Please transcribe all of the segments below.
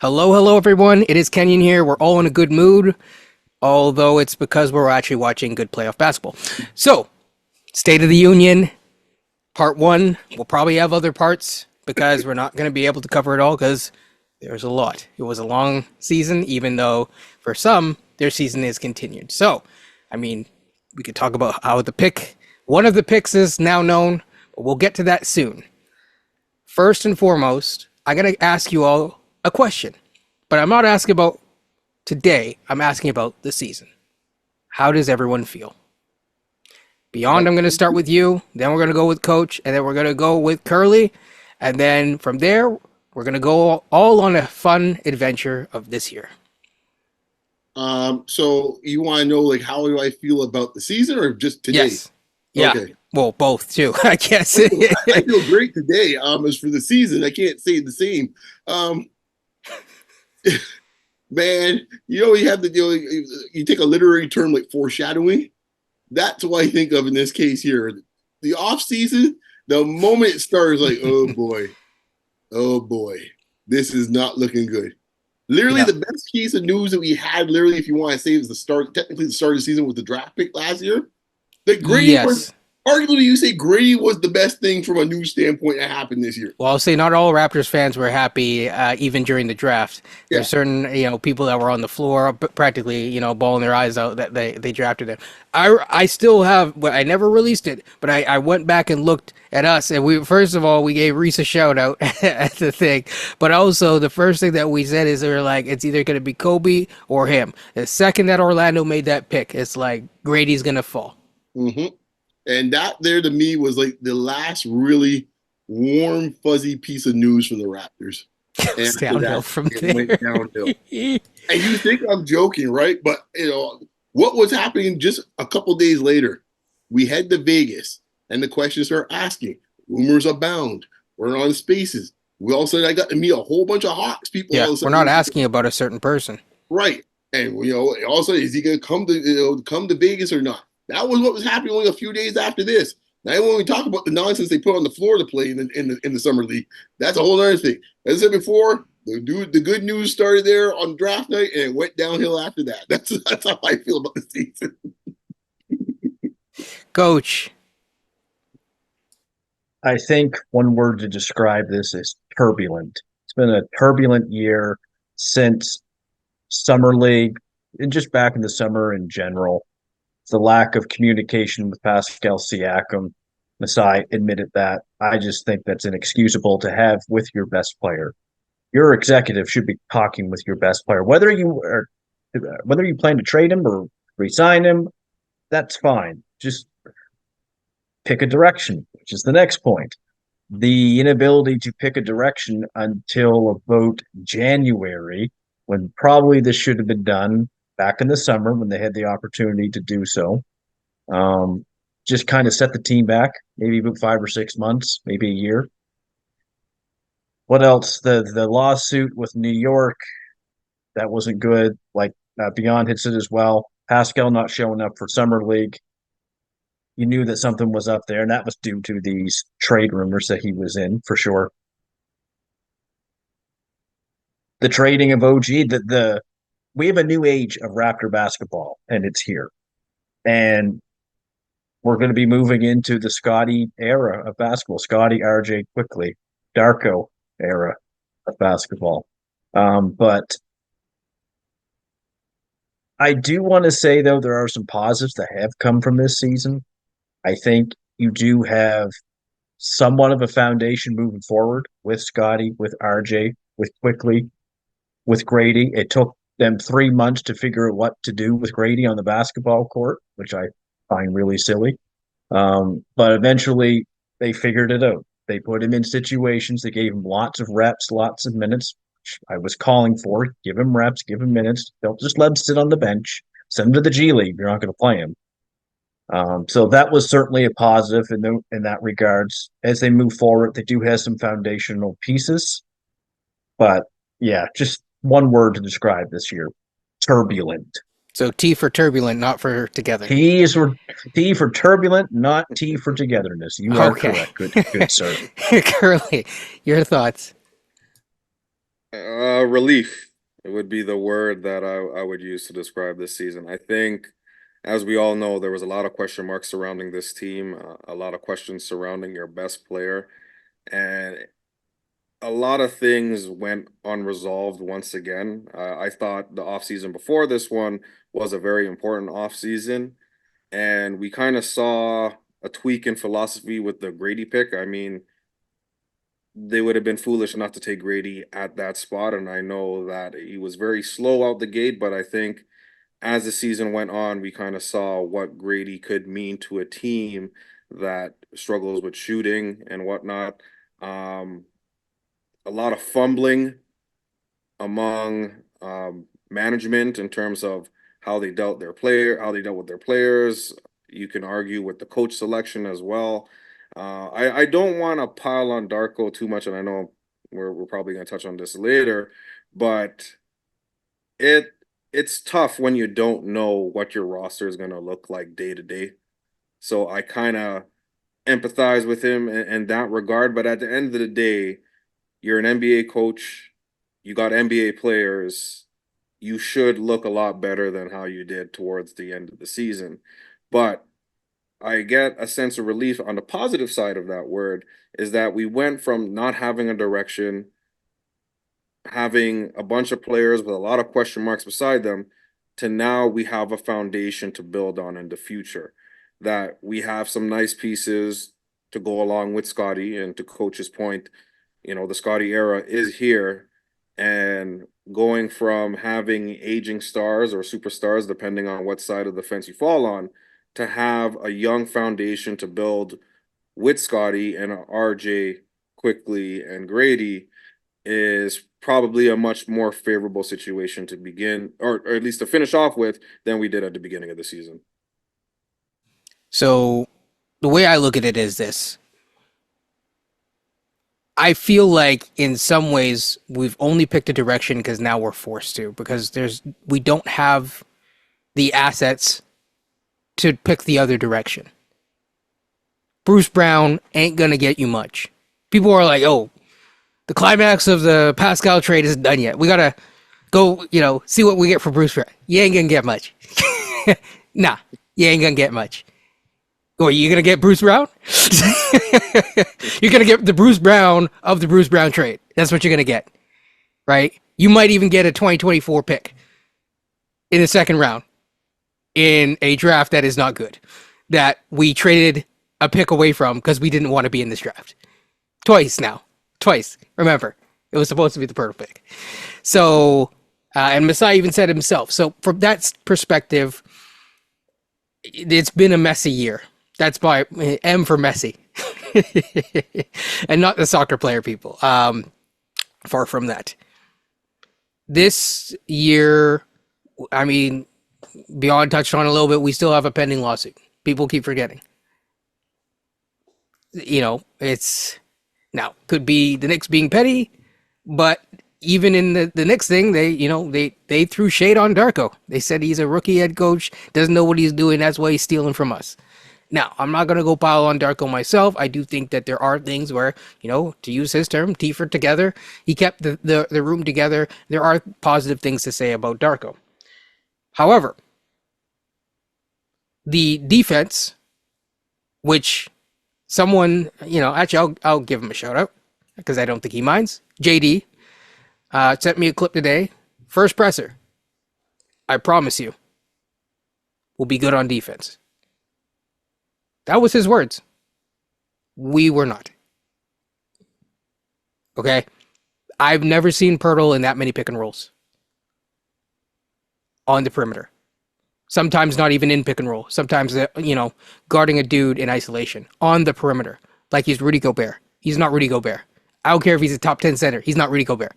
Hello, everyone. It is Kenyon here. We're all in a good mood, although it's because we're actually watching good playoff basketball. So, State of the Union, part one. We'll probably have other parts because we're not going to be able to cover it all because there's a lot. It was a long season, even though for some, their season is continued. So, we could talk about how one of the picks is now known, but we'll get to that soon. First and foremost, I'm going to ask you all a question, but I'm not asking about today. I'm asking about the season. How does everyone feel? Beyond, I'm going to start with you, then we're going to go with Coach, and then we're going to go with Curly, and then from there, we're going to go all on a fun adventure of this year. So you want to know, like, how do I feel about the season or just today? Yes. Yeah. Okay. Well, both too, I guess. I feel great today. As for the season, I can't say the same. Man, you have you take a literary term like foreshadowing. That's what I think of in this case here. The off season, the moment it starts, like, oh boy, this is not looking good. Literally, the best piece of news that we had, literally, if you want to say, is technically the start of the season with the draft pick last year. That Gradey was, arguably, you say Gradey was the best thing from a news standpoint that happened this year. Well, I'll say not all Raptors fans were happy, even during the draft. There's certain, people that were on the floor, practically, bawling their eyes out that they drafted him. I still have, I never released it, but I went back and looked at us, and we gave Reese a shout out at the thing, but also the first thing that we said is we were like, it's either going to be Kobe or him. The second that Orlando made that pick, it's like Grady's going to fall. Mm-hmm. And that there to me was like the last really warm, fuzzy piece of news from the Raptors. And downhill from there. Went downhill. And you think I'm joking, right? But what was happening just a couple days later? We head to Vegas, and the questions are asking. Rumors abound. We're on Spaces. We all of a sudden I got to meet a whole bunch of Hawks people. Yeah, we're not asking about a certain person, right? And all of a sudden, is he going to come to Vegas or not? That was what was happening only a few days after this. Now, when we talk about the nonsense they put on the floor to play in the summer league, that's a whole other thing. As I said before, the good news started there on draft night, and it went downhill after that. That's how I feel about the season. Coach, I think one word to describe this is turbulent. It's been a turbulent year since summer league, and just back in the summer in general. The lack of communication with Pascal Siakam, Masai admitted that. I just think that's inexcusable to have with your best player. Your executive should be talking with your best player, whether you plan to trade him or re-sign him. That's fine. Just pick a direction, which is the next point. The inability to pick a direction until about January, when probably this should have been done back in the summer when they had the opportunity to do so. Just kind of set the team back, maybe about 5 or 6 months, maybe a year. What else? The lawsuit with New York, that wasn't good. Like Beyond hits it as well. Pascal not showing up for Summer League. You knew that something was up there, and that was due to these trade rumors that he was in, for sure. The trading of OG, we have a new age of Raptor basketball, and it's here. And we're going to be moving into the Scotty era of basketball. Scotty, RJ, quickly, Darko era of basketball. But I do want to say, though, there are some positives that have come from this season. I think you do have somewhat of a foundation moving forward with Scotty, with RJ, with Quickly, with Gradey. It took them 3 months to figure out what to do with Gradey on the basketball court, which I find really silly. But eventually they figured it out. They put him in situations. They gave him lots of reps, lots of minutes, which I was calling for. Give him reps, give him minutes. Don't just let him sit on the bench. Send him to the G League. You're not going to play him. So that was certainly a positive in that regards. As they move forward, they do have some foundational pieces. But yeah, just one word to describe this year: turbulent. So T for turbulent, not for together. T for turbulent, not T for togetherness. You are correct. Good sir. Curly, your thoughts? Relief. It would be the word that I would use to describe this season. I think, as we all know, there was a lot of question marks surrounding this team, a lot of questions surrounding your best player, and a lot of things went unresolved once again. I thought the offseason before this one was a very important offseason, and we kind of saw a tweak in philosophy with the Gradey pick. I mean, they would have been foolish not to take Gradey at that spot. And I know that he was very slow out the gate, but I think as the season went on, we kind of saw what Gradey could mean to a team that struggles with shooting and whatnot. A lot of fumbling among management in terms of how they dealt with their players. You can argue with the coach selection as well. I don't want to pile on Darko too much, and I know we're probably going to touch on this later, but it's tough when you don't know what your roster is going to look like day to day. So I kind of empathize with him in that regard. But at the end of the day, you're an NBA coach, you got NBA players, you should look a lot better than how you did towards the end of the season. But I get a sense of relief on the positive side of that word is that we went from not having a direction, having a bunch of players with a lot of question marks beside them, to now we have a foundation to build on in the future. That we have some nice pieces to go along with Scotty, and to Coach's point, the Scotty era is here, and going from having aging stars or superstars, depending on what side of the fence you fall on, to have a young foundation to build with Scotty and RJ quickly and Gradey is probably a much more favorable situation to begin, or at least to finish off with, than we did at the beginning of the season. So the way I look at it is this. I feel like in some ways we've only picked a direction because now we're forced to, because we don't have the assets to pick the other direction. Bruce Brown ain't gonna get you much. People are like, oh, the climax of the Pascal trade isn't done yet. We gotta go, see what we get for Bruce Brown. You ain't gonna get much. Nah, you ain't gonna get much. Or you gonna get Bruce Brown? You're gonna get the Bruce Brown of the Bruce Brown trade. That's what you're gonna get, right? You might even get a 2024 pick in the second round in a draft that is not good, that we traded a pick away from because we didn't want to be in this draft. Twice. Remember, it was supposed to be the Poeltl pick. So, and Masai even said himself. So from that perspective, it's been a messy year. That's by M for messy. And not the soccer player people. Far from that. This year, I mean, Beyond touched on a little bit, we still have a pending lawsuit. People keep forgetting. It's now could be the Knicks being petty, but even in the Knicks thing, they threw shade on Darko. They said he's a rookie head coach, doesn't know what he's doing, that's why he's stealing from us. Now, I'm not going to go pile on Darko myself. I do think that there are things where, to use his term, T-for together, he kept the room together. There are positive things to say about Darko. However, the defense, which someone, actually I'll give him a shout out because I don't think he minds. JD sent me a clip today. First presser. I promise you, we'll be good on defense. That was his words. We were not. Okay? I've never seen Poeltl in that many pick and rolls on the perimeter. Sometimes not even in pick and roll. Sometimes, guarding a dude in isolation on the perimeter. Like he's Rudy Gobert. He's not Rudy Gobert. I don't care if he's a top 10 center. He's not Rudy Gobert.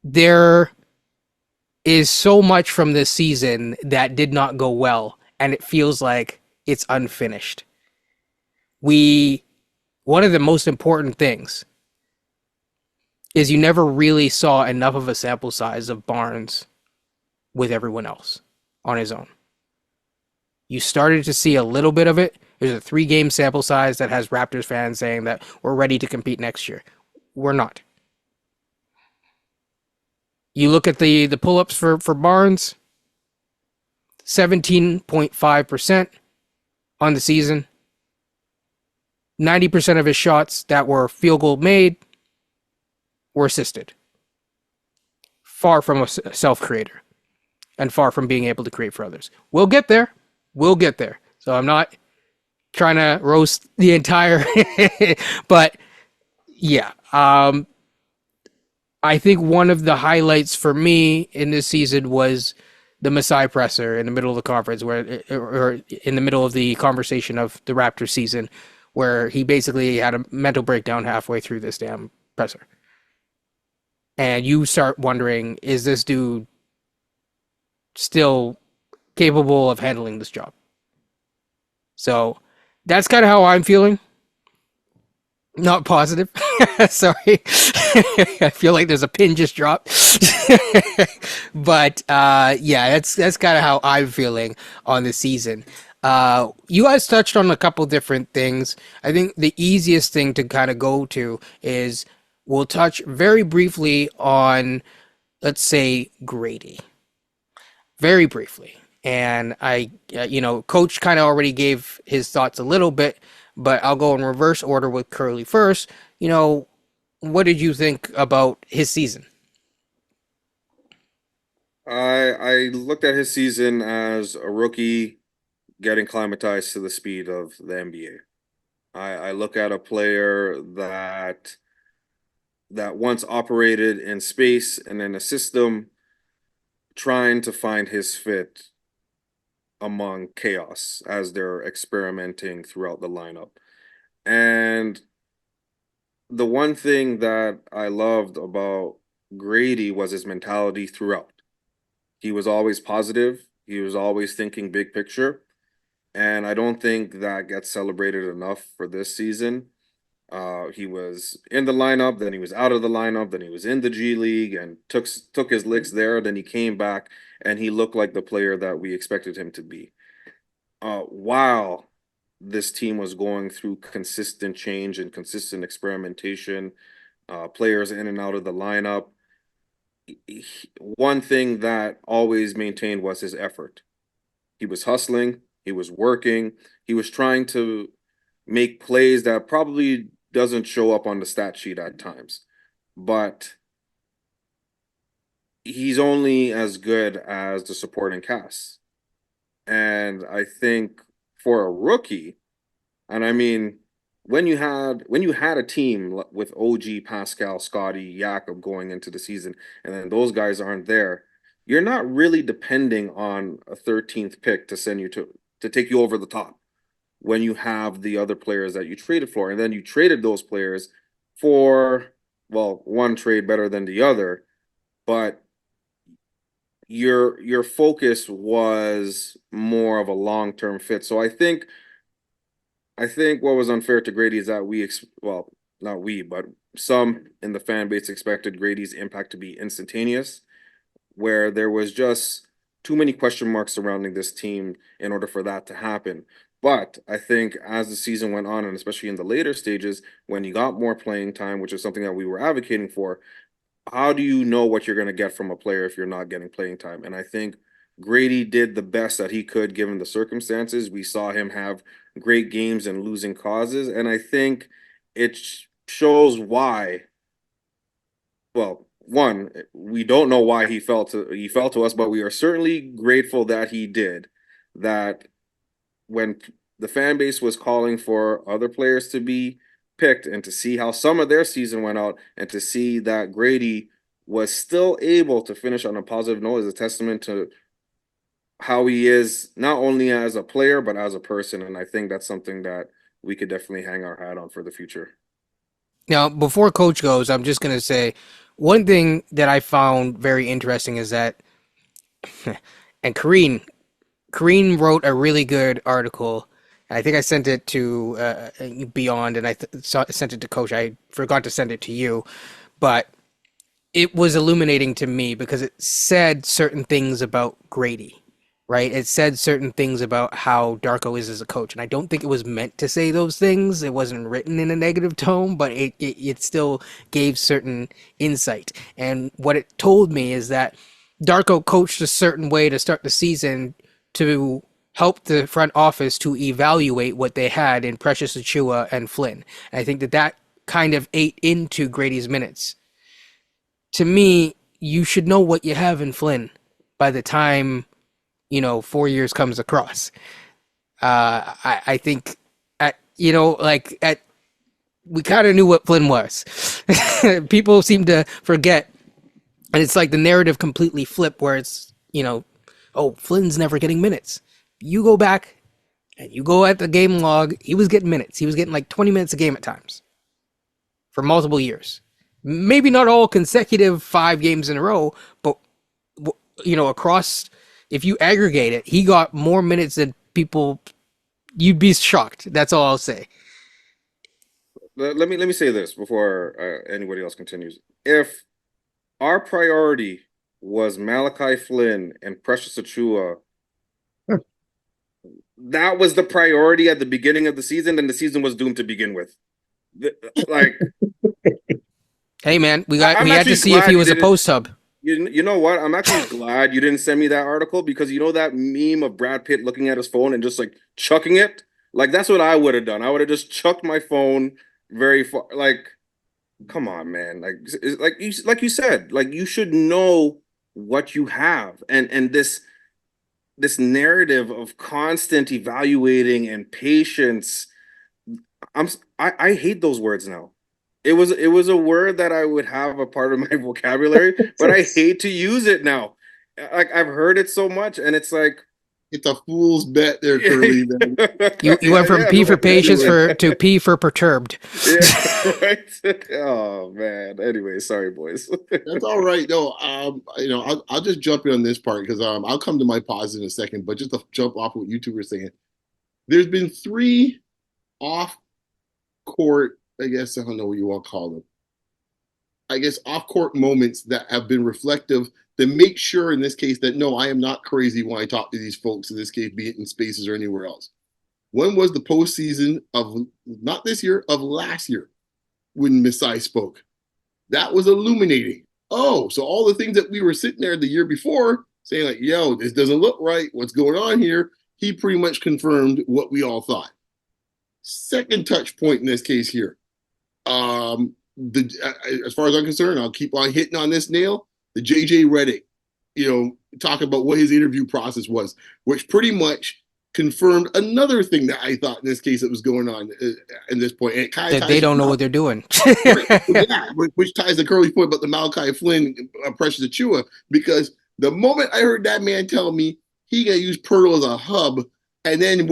There is so much from this season that did not go well, and it feels like it's unfinished. One of the most important things is you never really saw enough of a sample size of Barnes with everyone else on his own. You started to see a little bit of it. There's a 3-game sample size that has Raptors fans saying that we're ready to compete next year. We're not. You look at the pull-ups for Barnes, 17.5% on the season. 90% of his shots that were field goal made were assisted. Far from a self-creator and far from being able to create for others. We'll get there. We'll get there. So I'm not trying to roast the entire, but yeah. I think one of the highlights for me in this season was the Masai presser in the middle of the conference, or in the middle of the conversation of the Raptors season, where he basically had a mental breakdown halfway through this damn presser. And you start wondering, is this dude still capable of handling this job? So that's kind of how I'm feeling. Not positive. Sorry. I feel like there's a pin just dropped. But yeah, that's kind of how I'm feeling on the season. You guys touched on a couple different things. I think the easiest thing to kind of go to is we'll touch very briefly on, let's say, Gradey. Very briefly. And Coach kind of already gave his thoughts a little bit, but I'll go in reverse order with Curly first. What did you think about his season? I looked at his season as a rookie getting climatized to the speed of the NBA. I look at a player that once operated in space and in a system, trying to find his fit among chaos as they're experimenting throughout the lineup. And the one thing that I loved about Gradey was his mentality throughout. He was always positive. He was always thinking big picture. And I don't think that gets celebrated enough for this season. He was in the lineup, then he was out of the lineup, then he was in the G League and took his licks there. Then he came back and he looked like the player that we expected him to be. While this team was going through consistent change and consistent experimentation, players in and out of the lineup, one thing that always maintained was his effort. He was hustling, he was working, he was trying to make plays that probably doesn't show up on the stat sheet at times, but he's only as good as the supporting cast. And I think for a rookie, and I mean, when you had a team with OG, Pascal, Scotty, Jakob going into the season, and then those guys aren't there, you're not really depending on a 13th pick to send you to take you over the top when you have the other players that you traded for. And then you traded those players for, well, one trade better than the other, but your focus was more of a long-term fit. So I think what was unfair to Gradey is that not we, but some in the fan base expected Gradey's impact to be instantaneous, where there was just too many question marks surrounding this team in order for that to happen. But I think as the season went on, and especially in the later stages, when you got more playing time, which is something that we were advocating for, how do you know what you're going to get from a player if you're not getting playing time? And I think Gradey did the best that he could given the circumstances. We saw him have great games and losing causes, and I think it shows why. Well, one, we don't know why he fell to us, but we are certainly grateful that he did. That when the fan base was calling for other players to be picked and to see how some of their season went out and to see that Gradey was still able to finish on a positive note is a testament to how he is not only as a player but as a person. And I think that's something that we could definitely hang our hat on for the future. Now, before Coach goes, I'm just going to say one thing that I found very interesting is that, and Kareen wrote a really good article. I think I sent it to Beyond, and I sent it to Coach. I forgot to send it to you, but it was illuminating to me because it said certain things about Gradey, right? It said certain things about how Darko is as a coach, and I don't think it was meant to say those things. It wasn't written in a negative tone, but it still gave certain insight. And what it told me is that Darko coached a certain way to start the season to help the front office to evaluate what they had in Precious Achiuwa and Flynn. And I think that kind of ate into Gradey's minutes. To me, you should know what you have in Flynn by the time 4 years comes across. I think we kind of knew what Flynn was. People seem to forget, and it's like the narrative completely flipped where it's oh, Flynn's never getting minutes. You go back and you go at the game log, he was getting minutes. He was getting like 20 minutes a game at times for multiple years. Maybe not all consecutive 5 games in a row, but across, if you aggregate it, he got more minutes than people. You'd be shocked. That's all I'll say. Let me say this before anybody else continues. If our priority was Malachi Flynn and Precious Achiuwa, that was the priority at the beginning of the season, then the season was doomed to begin with. Hey man, we had to see if he was a post hub. You know what? I'm actually glad you didn't send me that article, because that meme of Brad Pitt looking at his phone and just like chucking it? Like, that's what I would have done. I would have just chucked my phone very far. Like, come on, man. Like you said, like, you should know what you have. And this narrative of constant evaluating and patience, I hate those words now. It was a word that I would have a part of my vocabulary, but I hate to use it now. Like, I've heard it so much, and it's like, it's a fool's bet there, Curly. You went from P for patience to P for perturbed. Yeah, right. Oh man. Anyway, sorry, boys. That's all right. No, I'll just jump in on this part because I'll come to my pause in a second. But just to jump off what you two were saying, there's been 3 off-court, I guess, I don't know what you all call them, I guess off-court moments that have been reflective to make sure in this case that no, I am not crazy when I talk to these folks, in this case, be it in Spaces or anywhere else. One was the postseason of, not this year, of last year when Masai spoke. That was illuminating. Oh, so all the things that we were sitting there the year before saying like, yo, this doesn't look right, what's going on here? He pretty much confirmed what we all thought. Second touch point in this case here. As far as I'm concerned, I'll keep on hitting on this nail. The JJ Redick, talking about what his interview process was, which pretty much confirmed another thing that I thought in this case that was going on in this point. And it kind of that they don't know what they're doing. Yeah, which ties the Curly point about the Malachi Flynn, Precious Achiuwa, because the moment I heard that man tell me he gonna use Poeltl as a hub, and then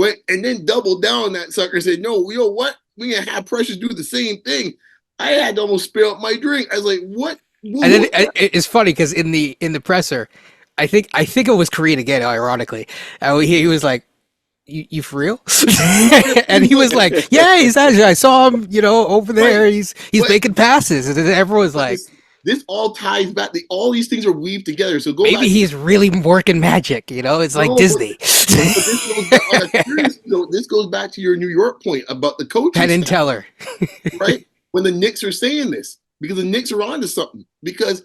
doubled down on that sucker and said, no, you know what? We're gonna have Precious do the same thing. I had to almost spill up my drink. I was like, what? And then it's funny because in the presser, I think it was Korean again. Ironically, he was like, "You for real?" And he was like, "Yeah, he's actually. I saw him, over there. Right. He's making passes." And then everyone's like, "This all ties back. All these things are weaved together." So maybe he's really working magic. It's like Disney. This goes back to your New York point about the coaching. Penn and Teller, right? When the Knicks are saying this, because the Knicks are onto something. Because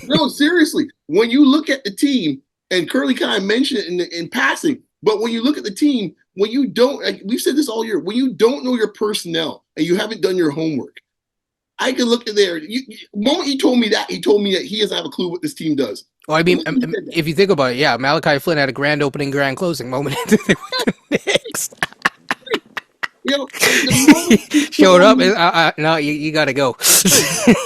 no, seriously, when you look at the team, and Curly kind of mentioned it in passing, but when you look at the team, when you don't, like we've said this all year, when you don't know your personnel and you haven't done your homework, I could look at there. The moment he told me that he doesn't have a clue what this team does. Well, I mean, if you think about it, yeah, Malachi Flynn had a grand opening, grand closing moment. Knicks. Showed up. No, you got to go.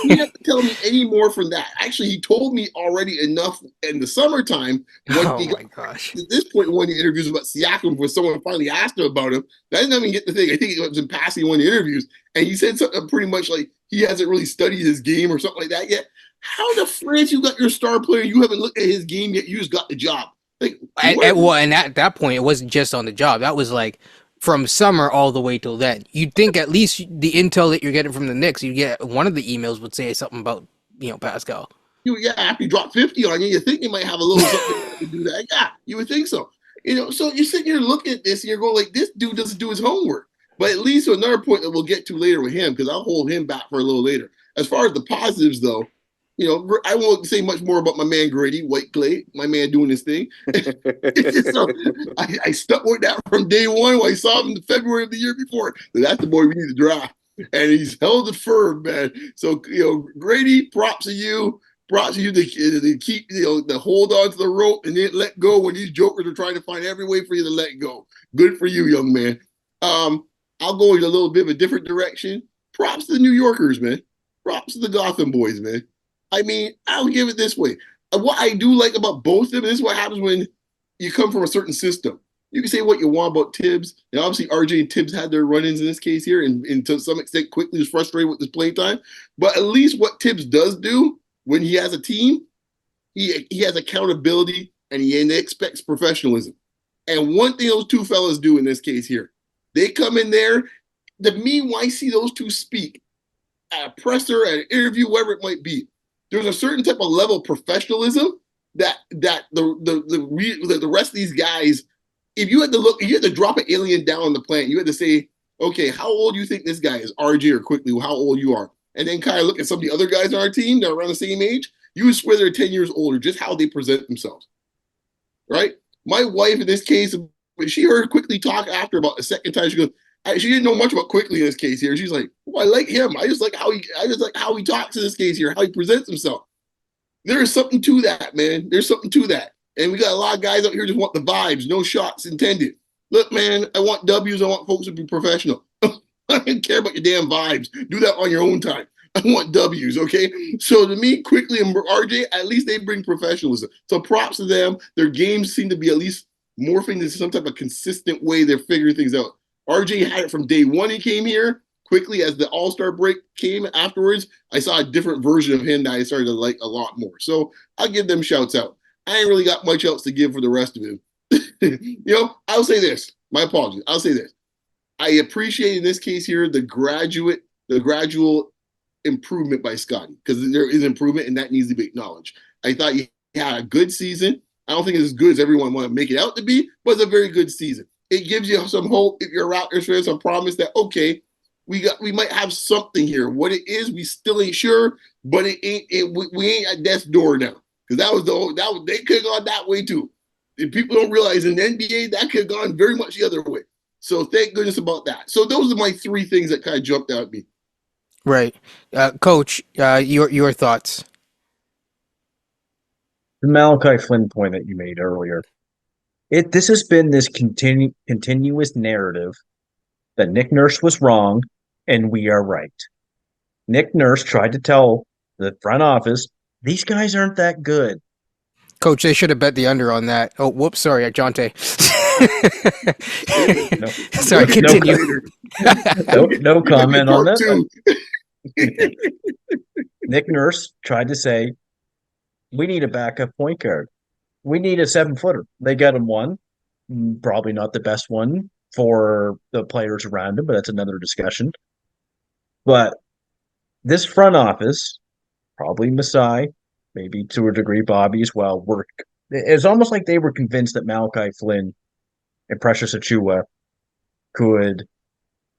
You have to tell me any more from that. Actually, he told me already enough in the summertime. My gosh! At this point, one of the interviews about Siakam, where someone finally asked him about him, I didn't even get the thing. I think it was in passing one of the interviews, and he said something pretty much like he hasn't really studied his game or something like that yet. How the France you got your star player? You haven't looked at his game yet. You just got the job. Like, and at that point, it wasn't just on the job. That was like from summer all the way till then. You'd think at least the intel that you're getting from the Knicks, you get one of the emails would say something about Pascal. After you drop 50 on you, you think you might have a little something to do that. Yeah, you would think so. So you're sitting here looking at this and you're going like, this dude doesn't do his homework. But at least to another point that we'll get to later with him, because I'll hold him back for a little later. As far as the positives, though, I won't say much more about my man Gradey, White Clay, my man doing his thing. So I stuck with that from day one when I saw him in February of the year before. That's the boy we need to draft. And he's held it firm, man. So, Gradey, props to you. Props to you to keep, to hold on to the rope and then let go when these jokers are trying to find every way for you to let go. Good for you, young man. I'll go in a little bit of a different direction. Props to the New Yorkers, man. Props to the Gotham boys, man. I mean, I'll give it this way. What I do like about both of them, this is what happens when you come from a certain system. You can say what you want about Tibbs. And obviously, RJ and Tibbs had their run-ins in this case here, and to some extent, quickly was frustrated with his play time. But at least what Tibbs does do when he has a team, he has accountability and he expects professionalism. And one thing those two fellas do in this case here, they come in there. To me, when I see those two speak at a presser, at an interview, whatever it might be, there's a certain type of level of professionalism that the rest of these guys, if you had to drop an alien down on the planet, you had to say, okay, how old do you think this guy is, RJ or Quickly, how old you are? And then kind of look at some of the other guys on our team that are around the same age, you would swear they're 10 years older, just how they present themselves, right? My wife, in this case, when she heard Quickly talk after about the second time, she goes, she didn't know much about Quickly in this case here. She's like, oh, I like him. I just like how he talks in this case here, how he presents himself. There is something to that, man. There's something to that. And we got a lot of guys out here just want the vibes, no shots intended. Look, man, I want W's. I want folks to be professional. I don't care about your damn vibes. Do that on your own time. I want W's, okay? So to me, Quickly and RJ, at least they bring professionalism. So props to them. Their games seem to be at least morphing into some type of consistent way they're figuring things out. RJ had it from day one he came here. Quickly, as the All-Star break came afterwards, I saw a different version of him that I started to like a lot more. So I'll give them shouts out. I ain't really got much else to give for the rest of him. I'll say this. My apologies. I'll say this. I appreciate in this case here the gradual improvement by Scotty, because there is improvement and that needs to be acknowledged. I thought he had a good season. I don't think it's as good as everyone want to make it out to be, but it's a very good season. It gives you some hope if you're a Raptors fan, some promise that, okay, we might have something here. What it is, we still ain't sure, but we ain't at death's door now. Because they could have gone that way too. If people don't realize in the NBA, that could have gone very much the other way. So thank goodness about that. So those are my three things that kind of jumped out at me. Right. Coach, your thoughts? The Malachi Flynn point that you made earlier. This has been this continuous narrative that Nick Nurse was wrong and we are right. Nick Nurse tried to tell the front office, these guys aren't that good. Coach, they should have bet the under on that. Oh, whoops, sorry, Jonte. Sorry, continue. No comment on that. Nick Nurse tried to say, we need a backup point guard. We need a 7-footer. They got him one. Probably not the best one for the players around him, but that's another discussion. But this front office, probably Masai, maybe to a degree Bobby as well, it's almost like they were convinced that Malachi Flynn and Precious Achiuwa could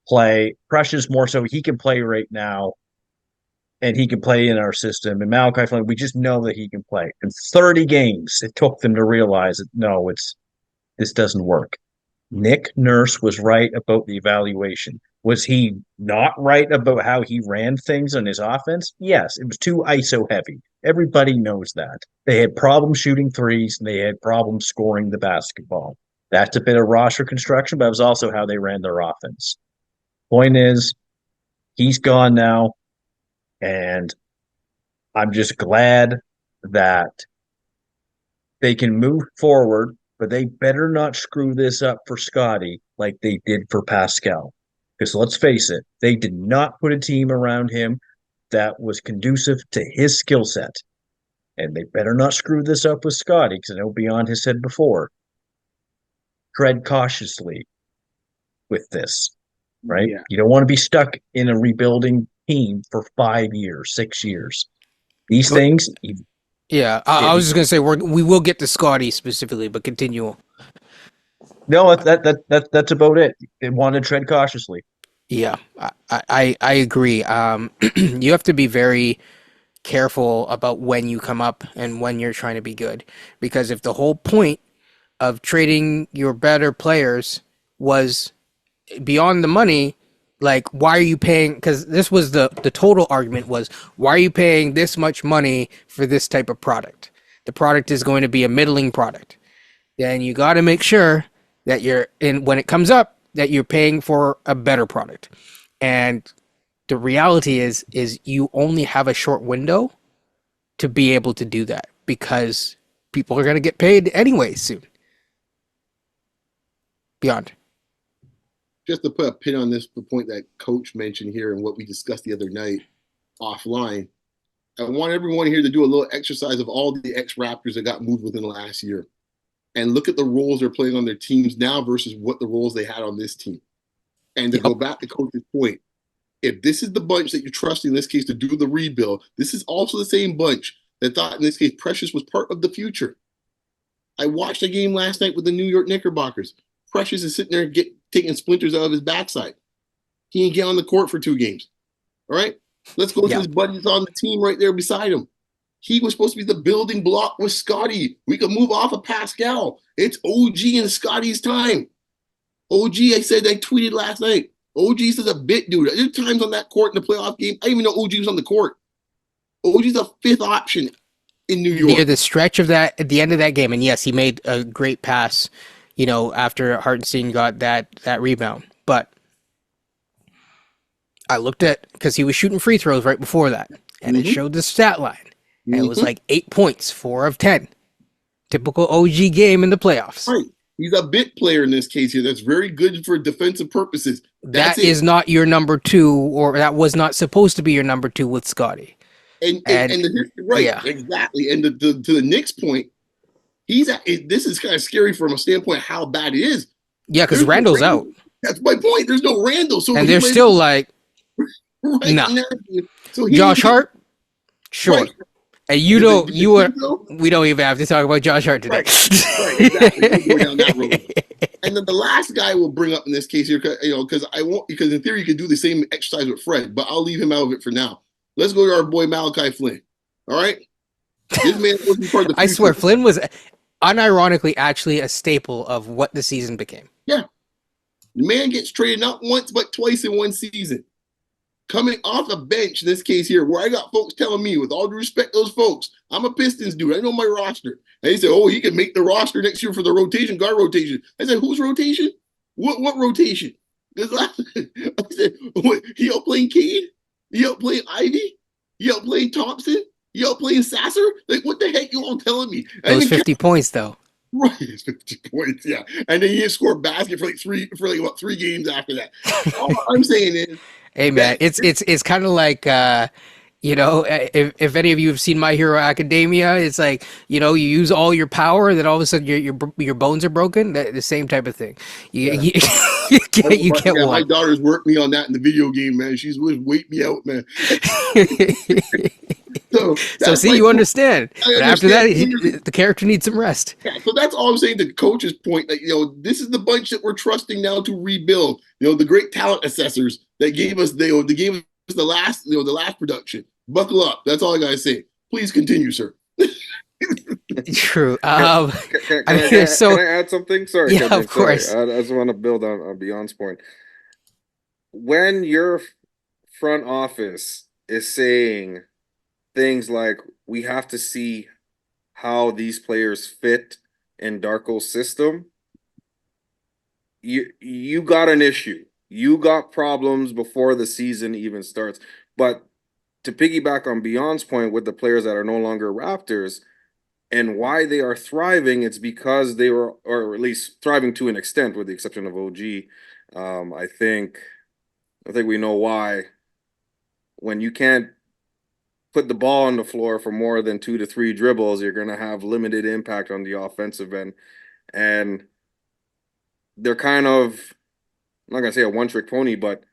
play. Precious more so he can play right now, and he can play in our system. And Malachi Flynn, we just know that he can play. In 30 games, it took them to realize that no, this doesn't work. Nick Nurse was right about the evaluation. Was he not right about how he ran things on his offense? Yes, it was too ISO heavy. Everybody knows that. They had problems shooting threes, and they had problems scoring the basketball. That's a bit of roster construction, but it was also how they ran their offense. Point is, he's gone now, and I'm just glad that they can move forward, but they better not screw this up for Scotty like they did for Pascal. Because let's face it, they did not put a team around him that was conducive to his skill set. And they better not screw this up with Scotty, because I know Beyond has said before, tread cautiously with this, right? Yeah. You don't want to be stuck in a rebuilding team for 5 years, 6 years. These things, Yeah, I was just gonna say we will get to Scotty specifically, but continue. No, that's about it. They want to tread cautiously. Yeah, I agree. You have to be very careful about when you come up and when you're trying to be good, because if the whole point of trading your better players was beyond the money, like why are you paying? Because this was the total argument was, why are you paying this much money for this type of product? The product is going to be a middling product. Then you got to make sure that you're in when it comes up that you're paying for a better product. And the reality is you only have a short window to be able to do that, because people are going to get paid anyway soon. Beyond. Just to put a pin on this, the point that Coach mentioned here and what we discussed the other night offline, I want everyone here to do a little exercise of all the ex-Raptors that got moved within the last year and look at the roles they're playing on their teams now versus what the roles they had on this team. And to go back to Coach's point, if this is the bunch that you're trusting in this case to do the rebuild, this is also the same bunch that thought in this case Precious was part of the future. I watched a game last night with the New York Knickerbockers. Precious is sitting there taking splinters out of his backside. He didn't get on the court for 2 games. All right? Let's go to his buddies on the team right there beside him. He was supposed to be the building block with Scotty. We could move off of Pascal. It's OG and Scotty's time. OG, I tweeted last night. OG's is a bit dude. There's times on that court in the playoff game, I didn't even know OG was on the court. OG's a 5th option in New York. Near the stretch of that, at the end of that game, and yes, he made a great pass, after Hartenstein got that rebound. But I looked at, because he was shooting free throws right before that, and it showed the stat line. And it was like 8 points, 4 of 10. Typical OG game in the playoffs. Right. He's a bit player in this case here. That's very good for defensive purposes. That is not your number 2, or that was not supposed to be your number 2 with Scotty. Right, exactly. And to the Knicks point, this is kind of scary from a standpoint of how bad it is. Yeah, because Randall's out. That's my point. There's no Randall. So and they're still like, nah. So Josh Hart? Sure. Right. And we don't even have to talk about Josh Hart today. Right, exactly. Go down that road. And then the last guy we'll bring up in this case here, because in theory you could do the same exercise with Fred, but I'll leave him out of it for now. Let's go to our boy Malachi Flynn. All right, this man was part of the. I swear, Flynn was unironically actually a staple of what the season became. Yeah, the man gets traded not once but twice in one season. Coming off the bench in this case here, where I got folks telling me, with all due respect, those folks, I'm a Pistons dude. I know my roster. And they say, oh, he can make the roster next year for the rotation, guard rotation. I said, whose rotation? What rotation? I said, what, he outplaying Cade? He outplaying Ivy? He outplaying Thompson? He outplaying Sasser? Like, what the heck you all telling me? Those 50 points, though. Right, 50 points, yeah. And then he didn't score a basket for about 3 games after that. All I'm saying is, hey man, it's kind of like if any of you have seen My Hero Academia, it's like, you use all your power and then all of a sudden your bones are broken. The same type of thing. You can't walk. My daughter's worked me on that in the video game, man. She's wait me out, man. So see, you understand. But after that, the character needs some rest. Yeah, so that's all I'm saying to Coach's point. That this is the bunch that we're trusting now to rebuild. The great talent assessors that gave us the last production. Buckle up. That's all I gotta say. Please continue, sir. True. Can I add something? Sorry. Yeah, of course. I just want to build on Beyond's point. When your front office is saying things like, we have to see how these players fit in Darko's system, you got an issue. You got problems before the season even starts. But to piggyback on Beyond's point with the players that are no longer Raptors and why they are thriving, it's because they were, or at least thriving to an extent, with the exception of OG. I think we know why. When you can't put the ball on the floor for more than 2 to 3 dribbles, you're going to have limited impact on the offensive end. And they're kind of, I'm not going to say a one-trick pony, but,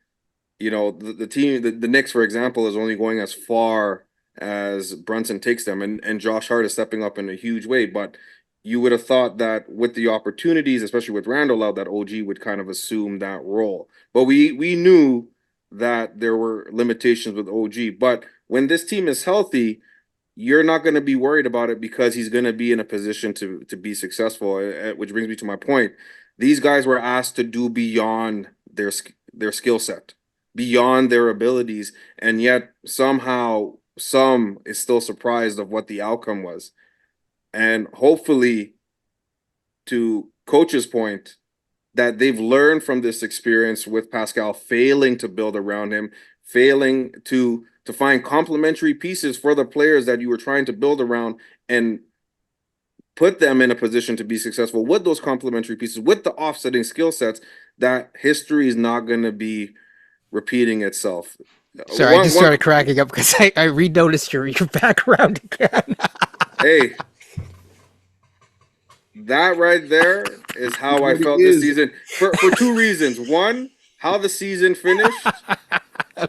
the team, the Knicks, for example, is only going as far as Brunson takes them, and Josh Hart is stepping up in a huge way. But you would have thought that with the opportunities, especially with Randall out, that OG would kind of assume that role. But we knew that there were limitations with OG. But when this team is healthy, you're not going to be worried about it because he's going to be in a position to be successful. Which brings me to my point. These guys were asked to do beyond their skill set, beyond their abilities, and yet somehow some is still surprised of what the outcome was. And hopefully, to Coach's point, that they've learned from this experience with Pascal failing to build around him, failing to find complementary pieces for the players that you were trying to build around and put them in a position to be successful with those complementary pieces, with the offsetting skill sets, that history is not going to be repeating itself. Sorry, I just started cracking up because I re-noticed your background again. Hey, that right there is how I felt this season for two reasons. One, how the season finished,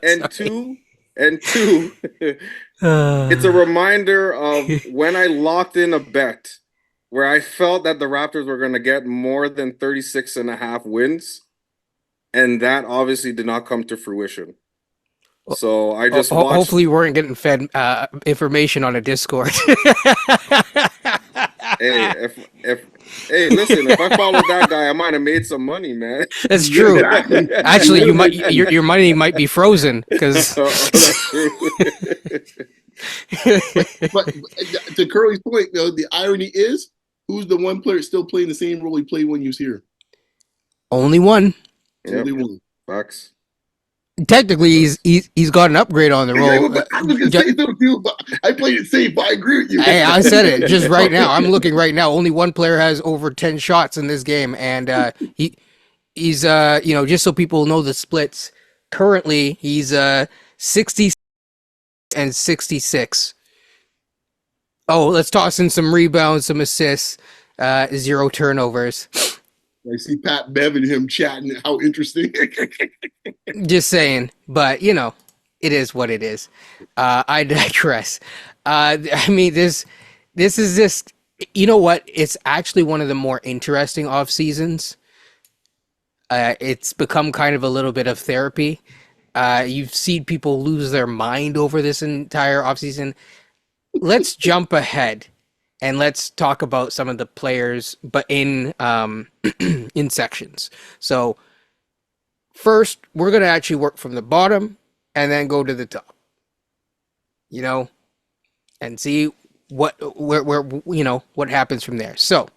and two, it's a reminder of when I locked in a bet where I felt that the Raptors were going to get more than 36.5 wins, and that obviously did not come to fruition. So I just watched... Hopefully you weren't getting fed information on a Discord. Hey, listen, if I followed that guy, I might have made some money, man. That's true. Actually, you might your money might be frozen because. That's true. but to Curly's point, though, the irony is, who's the one player still playing the same role he played when he was here? Only one. Only one. Facts. Technically, he's got an upgrade on the role. I was gonna say so too, but I played it safe. But I agree with you. Hey, I said it just right now. I'm looking right now. Only one player has over 10 shots in this game, and he's just so people know the splits. Currently, he's 60 and 66. Oh, let's toss in some rebounds, some assists, 0 turnovers. I see Pat Bev and him chatting. How interesting. Just saying, but it is what it is. I digress. I mean, this is just, you know what? It's actually one of the more interesting off seasons. It's become kind of a little bit of therapy. You've seen people lose their mind over this entire off season. Let's jump ahead and let's talk about some of the players, but in in sections. So first, we're going to actually work from the bottom and then go to the top, and see where what happens from there. So,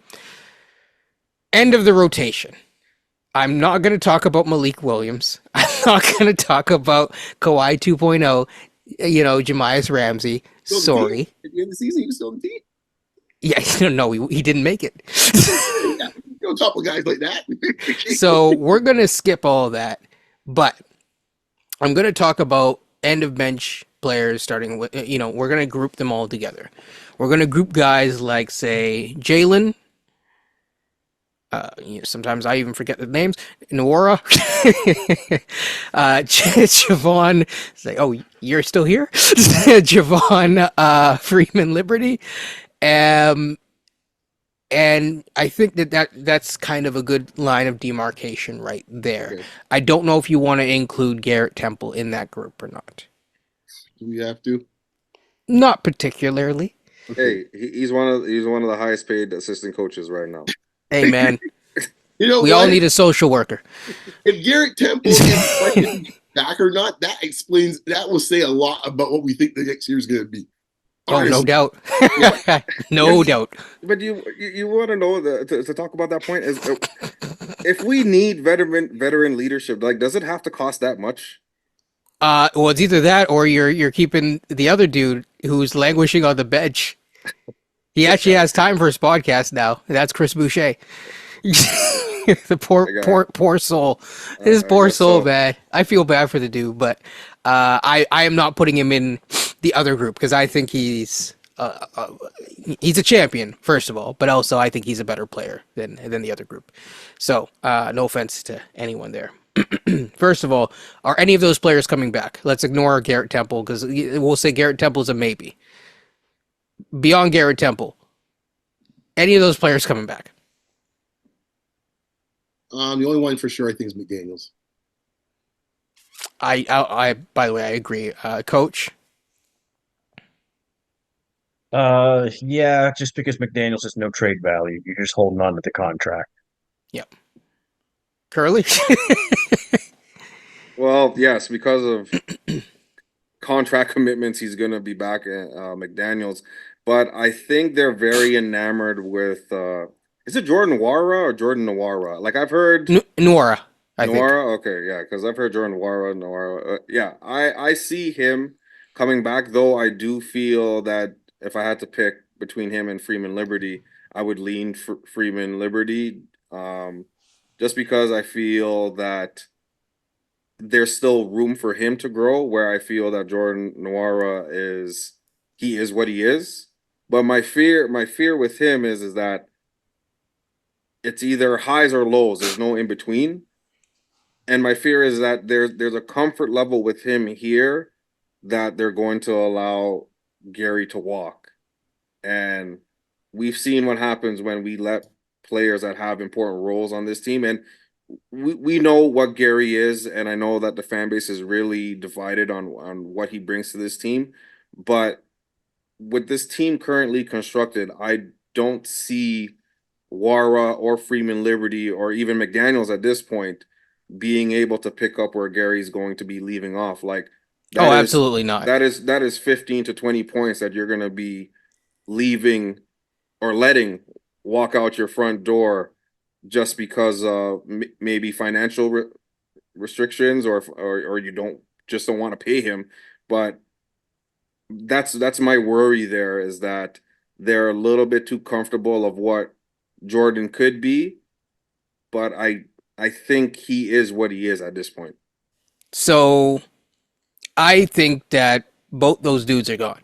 end of the rotation. I'm not going to talk about Malik Williams. I'm not going to talk about Kawhi 2.0, Jamias Ramsey. Sorry. At the end of the season, he was still on the team. Yeah, no, he didn't make it. Yeah, you don't talk with guys like that. So we're going to skip all of that, but I'm going to talk about end of bench players starting with, we're going to group them all together. We're going to group guys like, say, Jalen. Sometimes I even forget the names. Nora. Javon. Say, oh, you're still here? Javon Freeman Liberty. And I think that's kind of a good line of demarcation right there. Okay. I don't know if you want to include Garrett Temple in that group or not. Do we have to? Not particularly. Hey, he's one of the highest paid assistant coaches right now. Hey, man. We all need a social worker. If Garrett Temple is back or not, that will say a lot about what we think the next year is going to be. Honestly. Oh, no doubt. No doubt. But you want to know to talk about that point is if we need veteran leadership, like, does it have to cost that much? Well, it's either that or you're keeping the other dude who's languishing on the bench. He actually has time for his podcast now. That's Chris Boucher. The poor soul. His poor soul, man. I feel bad for the dude, but I am not putting him in the other group because I think he's a champion, first of all, but also I think he's a better player than the other group. So no offense to anyone there, First of all, are any of those players coming back? Let's ignore Garrett Temple because we'll say Garrett Temple is a maybe. Beyond Garrett Temple, any of those players coming back? The only one for sure I think is McDaniels. By the way, I agree. Coach, Yeah, just because McDaniels has no trade value, you're just holding on to the contract. yep. Curly, Well, yes, because of contract commitments, he's gonna be back at McDaniels. But I think they're very enamored with is it Jordan Wara or Jordan Nwara? Like I've heard Nora, I think. Nwara, okay, yeah, because I've heard Jordan Nwara. Yeah, I see him coming back, though I do feel that if I had to pick between him and Freeman Liberty, I would lean Freeman Liberty, just because I feel that there's still room for him to grow, where I feel that Jordan Nwara he is what he is. But my fear with him is that it's either highs or lows. There's no in between. And my fear is that there's a comfort level with him here that they're going to allow Gary to walk. And we've seen what happens when we let players that have important roles on this team. And we know what Gary is, and I know that the fan base is really divided on what he brings to this team. But with this team currently constructed, I don't see Wara or Freeman Liberty or even McDaniels at this point being able to pick up where Gary's going to be leaving off. Like Absolutely not. That is 15 to 20 points that you're gonna be leaving or letting walk out your front door just because maybe financial restrictions or you don't want to pay him. But that's my worry there, is that they're a little bit too comfortable of what Jordan could be, but I think he is what he is at this point. So I think that both those dudes are gone.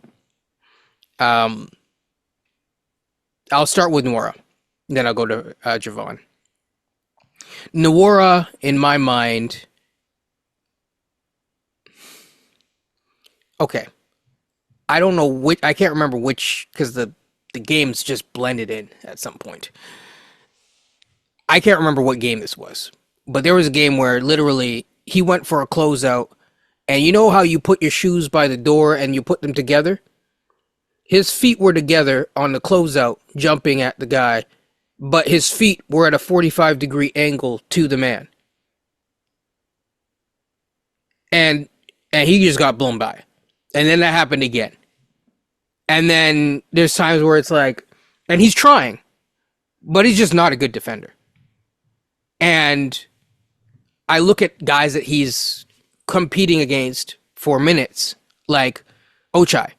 I'll start with Nwora, then I'll go to Javon. Nwora, in my mind, okay. I don't know which. I can't remember which because the games just blended in at some point. I can't remember what game this was, but there was a game where literally he went for a closeout, and you know how you put your shoes by the door and you put them together? His feet were together on the closeout, jumping at the guy, but his feet were at a 45-degree angle to the man. And he just got blown by. And then that happened again. And then there's times where it's like, and he's trying, but he's just not a good defender. And I look at guys that he's competing against for minutes, like Ochai.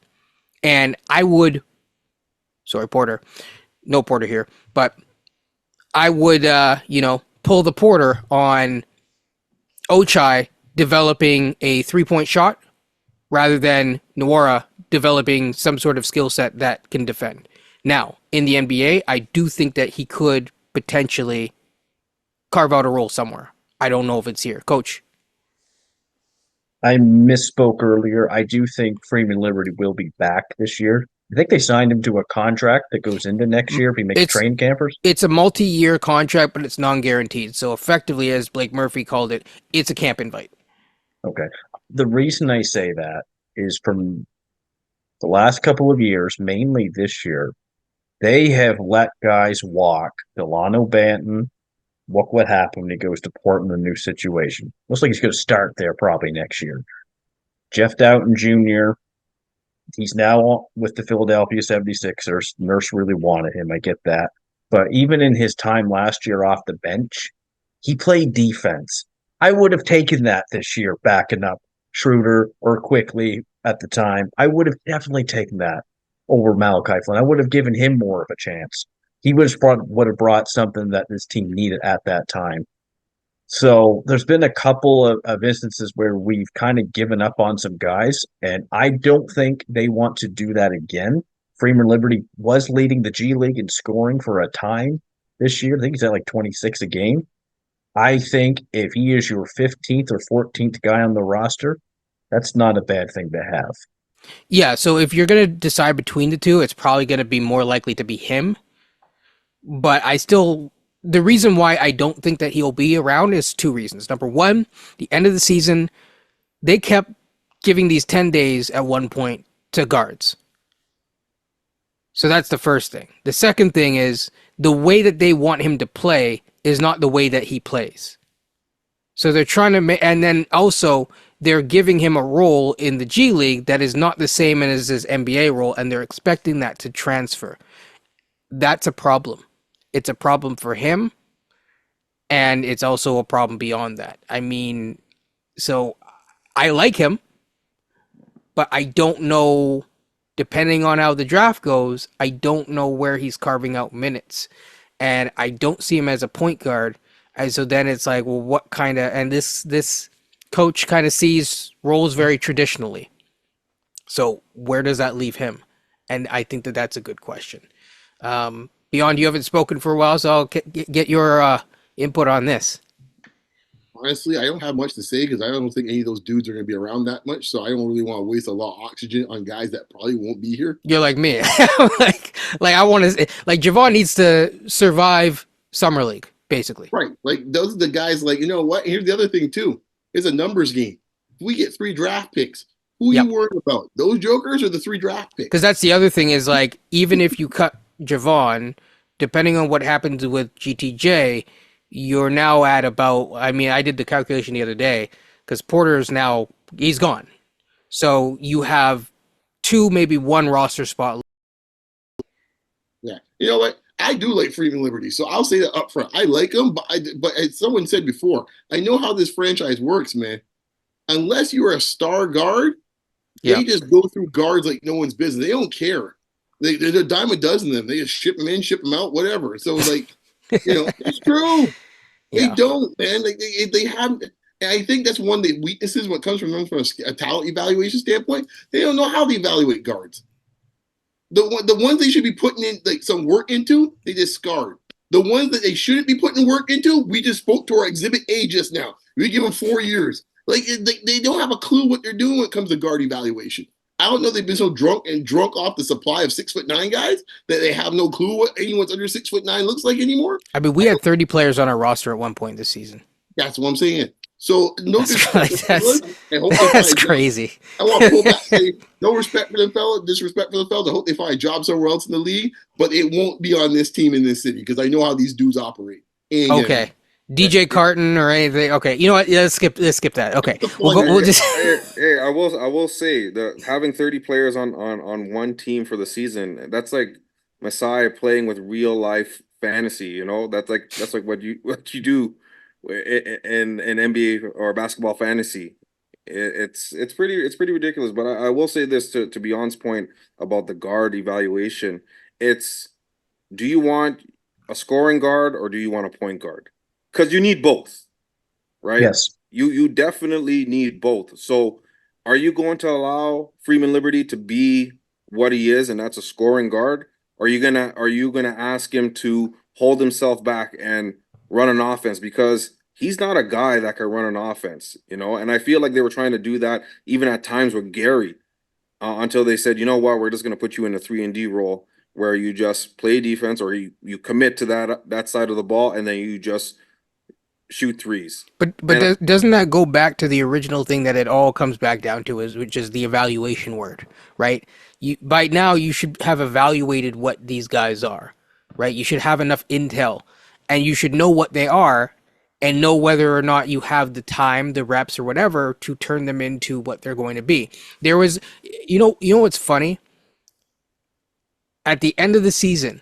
And I would, sorry, Porter, no Porter here, but I would, pull the Porter on Ochai developing a three-point shot rather than Nwora developing some sort of skill set that can defend. Now, in the NBA, I do think that he could potentially carve out a role somewhere. I don't know if it's here. Coach? I misspoke earlier. I do think Freeman Liberty will be back this year. I think they signed him to a contract that goes into next year if he makes train campers. It's a multi-year contract, but it's non-guaranteed. So effectively, as Blake Murphy called it, it's a camp invite. Okay. The reason I say that is from the last couple of years, mainly this year, they have let guys walk. Delano Banton, look what happened when he goes to Portland in a new situation. Looks like he's going to start there probably next year. Jeff Doughton Jr., he's now with the Philadelphia 76ers. Nurse really wanted him. I get that. But even in his time last year off the bench, he played defense. I would have taken that this year, backing up Schroeder or Quickly at the time. I would have definitely taken that over Malachi Flynn. I would have given him more of a chance. He would have brought something that this team needed at that time. So there's been a couple of instances where we've kind of given up on some guys, and I don't think they want to do that again. Freeman Liberty was leading the G League in scoring for a time this year. I think he's at like 26 a game. I think if he is your 15th or 14th guy on the roster, that's not a bad thing to have. Yeah, so if you're going to decide between the two, it's probably going to be more likely to be him. But the reason why I don't think that he'll be around is two reasons. Number one, the end of the season, they kept giving these 10 days at one point to guards. So that's the first thing. The second thing is the way that they want him to play is not the way that he plays. So they're trying to and then also they're giving him a role in the G League that is not the same as his NBA role, and they're expecting that to transfer. That's a problem. It's a problem for him, and it's also a problem beyond that. I mean, so I like him, but I don't know, depending on how the draft goes, I don't know where he's carving out minutes. And I don't see him as a point guard. And so then it's like, well, what kind of, and this coach kind of sees roles very traditionally. So where does that leave him? And I think that that's a good question. Beyond, you haven't spoken for a while, so I'll get your input on this. Honestly, I don't have much to say because I don't think any of those dudes are going to be around that much. So I don't really want to waste a lot of oxygen on guys that probably won't be here. You're like me. like I want to, like Javon needs to survive Summer League, basically. Right. Like those are the guys like, you know what? Here's the other thing too. It's a numbers game. If we get 3 draft picks, who Yep. you worried about? Those jokers or the 3 draft picks? Because that's the other thing is like, even if you cut Javon, depending on what happens with GTJ, you're now at about, I mean, I did the calculation the other day because Porter's now, he's gone. So you have 2, maybe 1 roster spot. Yeah. You know what? I do like Freeman Liberty, so I'll say that up front. I like him, but as someone said before, I know how this franchise works, man. Unless you're a star guard, they just go through guards like no one's business. They don't care. They're a dime a dozen of them. They just ship them in, ship them out, whatever. So like, you know, it's true. They don't, man. They haven't. And I think that's one of the weaknesses when it comes from them from a talent evaluation standpoint. They don't know how to evaluate guards. The ones they should be putting in like some work into, they discard. The ones that they shouldn't be putting work into, we just spoke to our Exhibit A just now. We give them 4 years. Like they don't have a clue what they're doing when it comes to guard evaluation. I don't know. They've been so drunk off the supply of 6'9" guys that they have no clue what anyone's under 6'9" looks like anymore. I mean, we had 30 players on our roster at one point this season. That's what I'm saying. So no disrespect. That's crazy. I want to pull back. Say, no respect for the fella, disrespect for the fella. I hope they find a job somewhere else in the league, but it won't be on this team in this city because I know how these dudes operate. And, okay. DJ Carton or anything. Okay, you know what? Yeah, let's skip that. Okay, we'll just. Hey, I will say that having 30 players on one team for the season, that's like Messiah playing with real life fantasy. You know, that's like what you do in NBA or basketball fantasy. It's pretty ridiculous. But I will say this to Beyond's point about the guard evaluation. Do you want a scoring guard or do you want a point guard? Because you need both, right? Yes. You definitely need both. So are you going to allow Freeman Liberty to be what he is, and that's a scoring guard? Or are you gonna ask him to hold himself back and run an offense? Because he's not a guy that can run an offense, you know? And I feel like they were trying to do that even at times with Gary, until they said, you know what, we're just gonna put you in a 3-and-D role where you just play defense or you commit to that side of the ball and then you just shoot threes. But doesn't that go back to the original thing that it all comes back down to, which is the evaluation word, right? By now you should have evaluated what these guys are, right? You should have enough intel, and you should know what they are, and know whether or not you have the time, the reps, or whatever to turn them into what they're going to be. There was, you know what's funny? At the end of the season,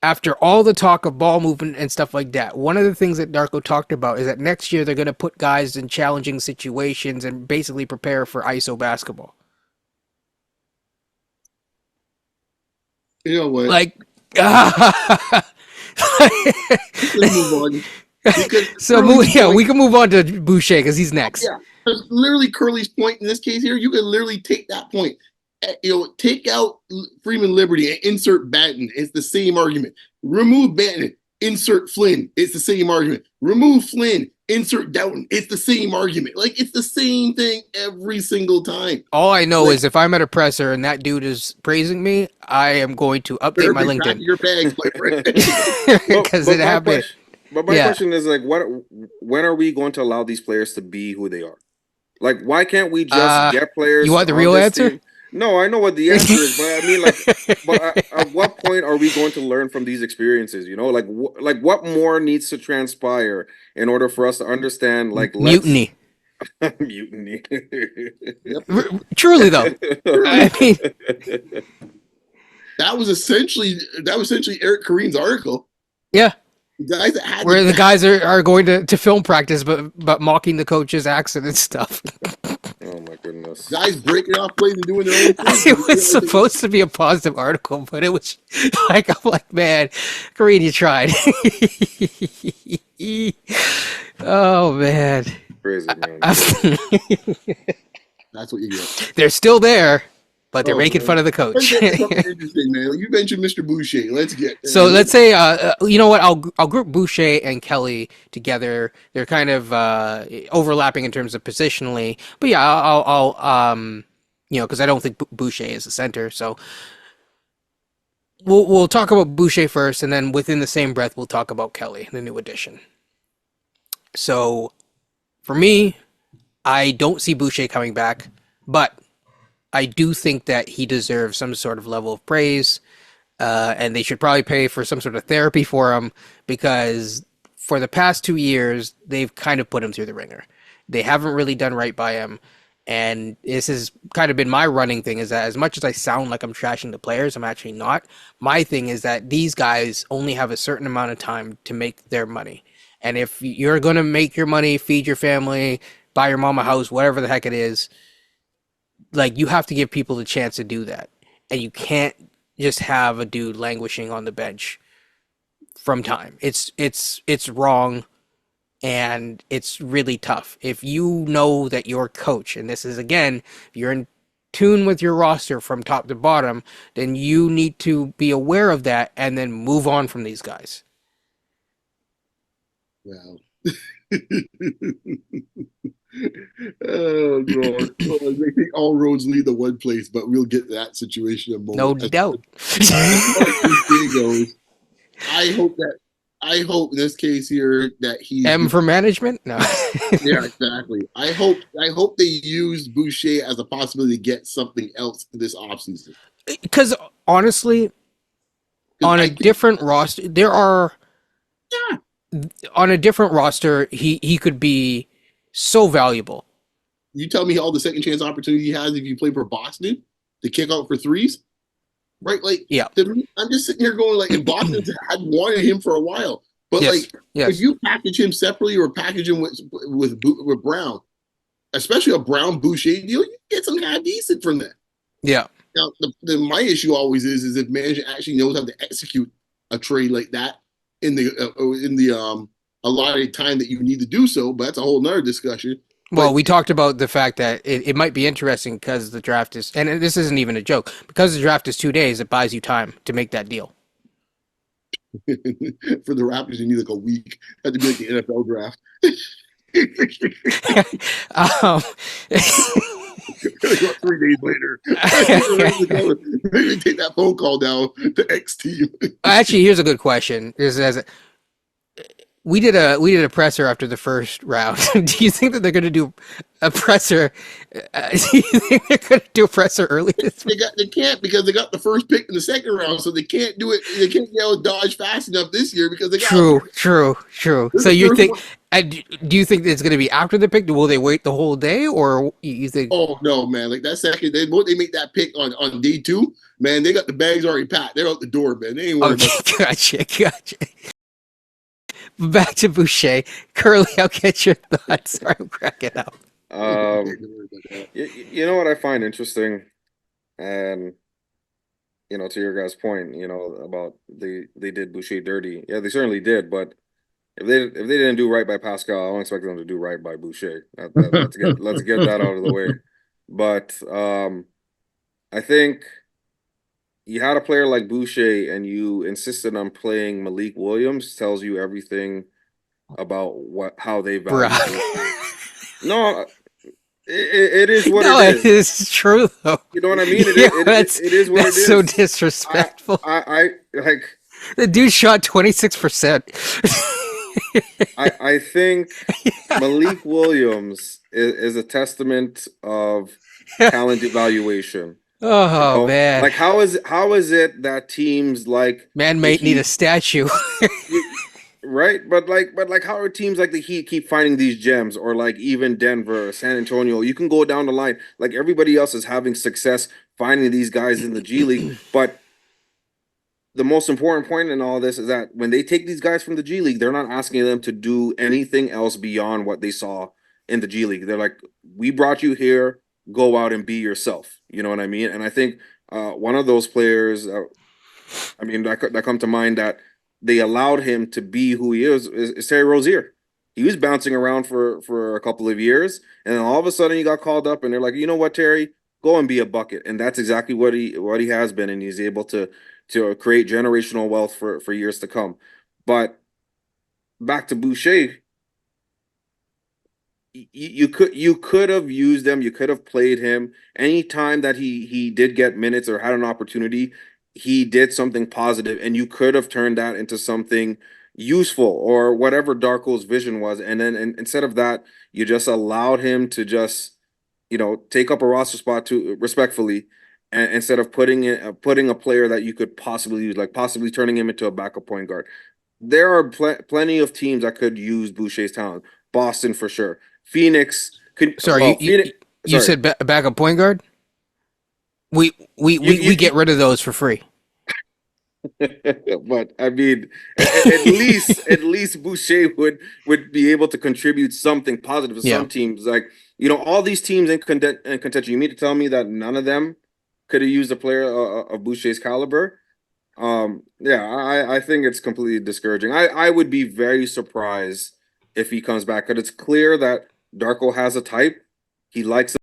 after all the talk of ball movement and stuff like that, one of the things that Darko talked about is that next year they're going to put guys in challenging situations and basically prepare for ISO basketball. You know what? Like, we can move on to Boucher because he's next. Yeah, literally Curly's point in this case here. You can literally take that point. Take out Freeman Liberty and insert Banton. It's the same argument. Remove Banton. insert Flynn. It's the same argument. Remove Flynn, insert Doughton. It's the same argument. Like, it's the same thing every single time. All I know is if I'm at a presser and that dude is praising me, I am going to update my LinkedIn. Your bags, my friend. Because it happened. But my question is, like, when are we going to allow these players to be who they are? Like, why can't we just get players? You want the real answer? Team? No, I know what the answer is, but I mean, like, at what point are we going to learn from these experiences? You know, like, what more needs to transpire in order for us to understand, like, mutiny. Mutiny. Truly, though, I mean, that was essentially Eric Koreen's article. Yeah. The guys that had where the guys are going to film practice, but mocking the coach's accent and stuff. Oh my goodness! Guys breaking off plays and doing their own thing. It was supposed to be a positive article, but it was like, I'm like, man, Gradey, you tried. Oh man, crazy man. That's what you get. They're still there, but they're making fun of the coach. Interesting, man. You mentioned Mr. Boucher. Let's get so. Let's say, you know what? I'll group Boucher and Kelly together. They're kind of overlapping in terms of positionally, but yeah, I'll you know, because I don't think Boucher is a center. So we'll talk about Boucher first, and then within the same breath, we'll talk about Kelly, the new addition. So for me, I don't see Boucher coming back, but I do think that he deserves some sort of level of praise, and they should probably pay for some sort of therapy for him, because for the past 2 years, they've kind of put him through the ringer. They haven't really done right by him, and this has kind of been my running thing, is that as much as I sound like I'm trashing the players, I'm actually not. My thing is that these guys only have a certain amount of time to make their money, and if you're going to make your money, feed your family, buy your mom a house, whatever the heck it is, like, you have to give people the chance to do that. And you can't just have a dude languishing on the bench from time. It's wrong, and it's really tough. If you know that your coach, and this is, again, if you're in tune with your roster from top to bottom, then you need to be aware of that and then move on from these guys. Wow. Oh God! Well, I think all roads lead to one place, but we'll get to that situation in a moment. No doubt. I hope in this case here that he M for management? No. Yeah, exactly. I hope they use Boucher as a possibility to get something else this offseason. Because honestly, on a different roster, there are. Yeah. On a different roster, he could be so valuable. You tell me all the second chance opportunity he has if you play for Boston to kick out for threes, right? Like, yeah. I'm just sitting here going, like, and Boston had wanted him for a while, but if you package him separately or package him with Brown, especially a Brown Boucher deal, you get some kind of decent from that. Yeah. Now, my issue always is if management actually knows how to execute a trade like that in the allotted time that you need to do so, but that's a whole nother discussion. Well, we talked about the fact that it might be interesting because the draft is, and this isn't even a joke, because the draft is 2 days, it buys you time to make that deal. For the Raptors, you need like a week. Had to be like the NFL draft. 3 days later, maybe take that phone call down to X team. Actually, here's a good question. We did a presser after the first round. Do you think that they're going to do a presser? Do you think they're going to do a presser early this week? They can't, because they got the first pick in the second round, so they can't do it. They can't get out Dodge fast enough this year because they got true. So you think? Do you think it's going to be after the pick? Will they wait the whole day, or you think? Oh no, man! Like that second, they make that pick on day 2. Man, they got the bags already packed. They're out the door, man. They ain't worried about Gotcha. Back to Boucher. Curly, I'll get your thoughts. Sorry, I'm cracking up. You know what I find interesting, and to your guys' point, about they did Boucher dirty. Yeah, they certainly did, but if they didn't do right by Pascal, I don't expect them to do right by Boucher. Let's get that out of the way. But I think you had a player like Boucher and you insisted on playing Malik Williams tells you everything about how they value Bruh. Boucher. No, it is what No, it it is. is true though. You know what I mean? Yeah, that's It is what it that's is. so disrespectful. I like. The dude shot 26%. I think Malik Williams is a testament of talent evaluation. Oh know? man, Like how is it that teams like man the might need a Heat- statue. right? But how are teams like the Heat keep finding these gems, or like even Denver, San Antonio? You can go down the line. Like everybody else is having success finding these guys in the G League, but the most important point in all this is that when they take these guys from the G League, they're not asking them to do anything else beyond what they saw in the G League. They're like, we brought you here, go out and be yourself. You know what I mean? And I think one of those players, that come to mind that they allowed him to be who he is Terry Rozier. He was bouncing around for a couple of years, and then all of a sudden he got called up, and they're like, you know what, Terry, go and be a bucket, and that's exactly what he has been, and he's able to create generational wealth for years to come. But back to Boucher, you could have used them, you could have played him anytime that he did get minutes or had an opportunity. He did something positive, and you could have turned that into something useful or whatever Darko's vision was. And then instead of that, you just allowed him to just take up a roster spot to respectfully, and instead of putting a player that you could possibly use, like possibly turning him into a backup point guard. There are plenty of teams that could use Boucher's talent. Boston for sure. Phoenix could. Sorry, you said backup point guard. We get rid of those for free. But I mean, at least Boucher would be able to contribute something positive to some teams. Like all these teams in contention. You mean to tell me that none of them could have used a player of Boucher's caliber? I think it's completely discouraging. I would be very surprised if he comes back, because it's clear that Darko has a type. He likes to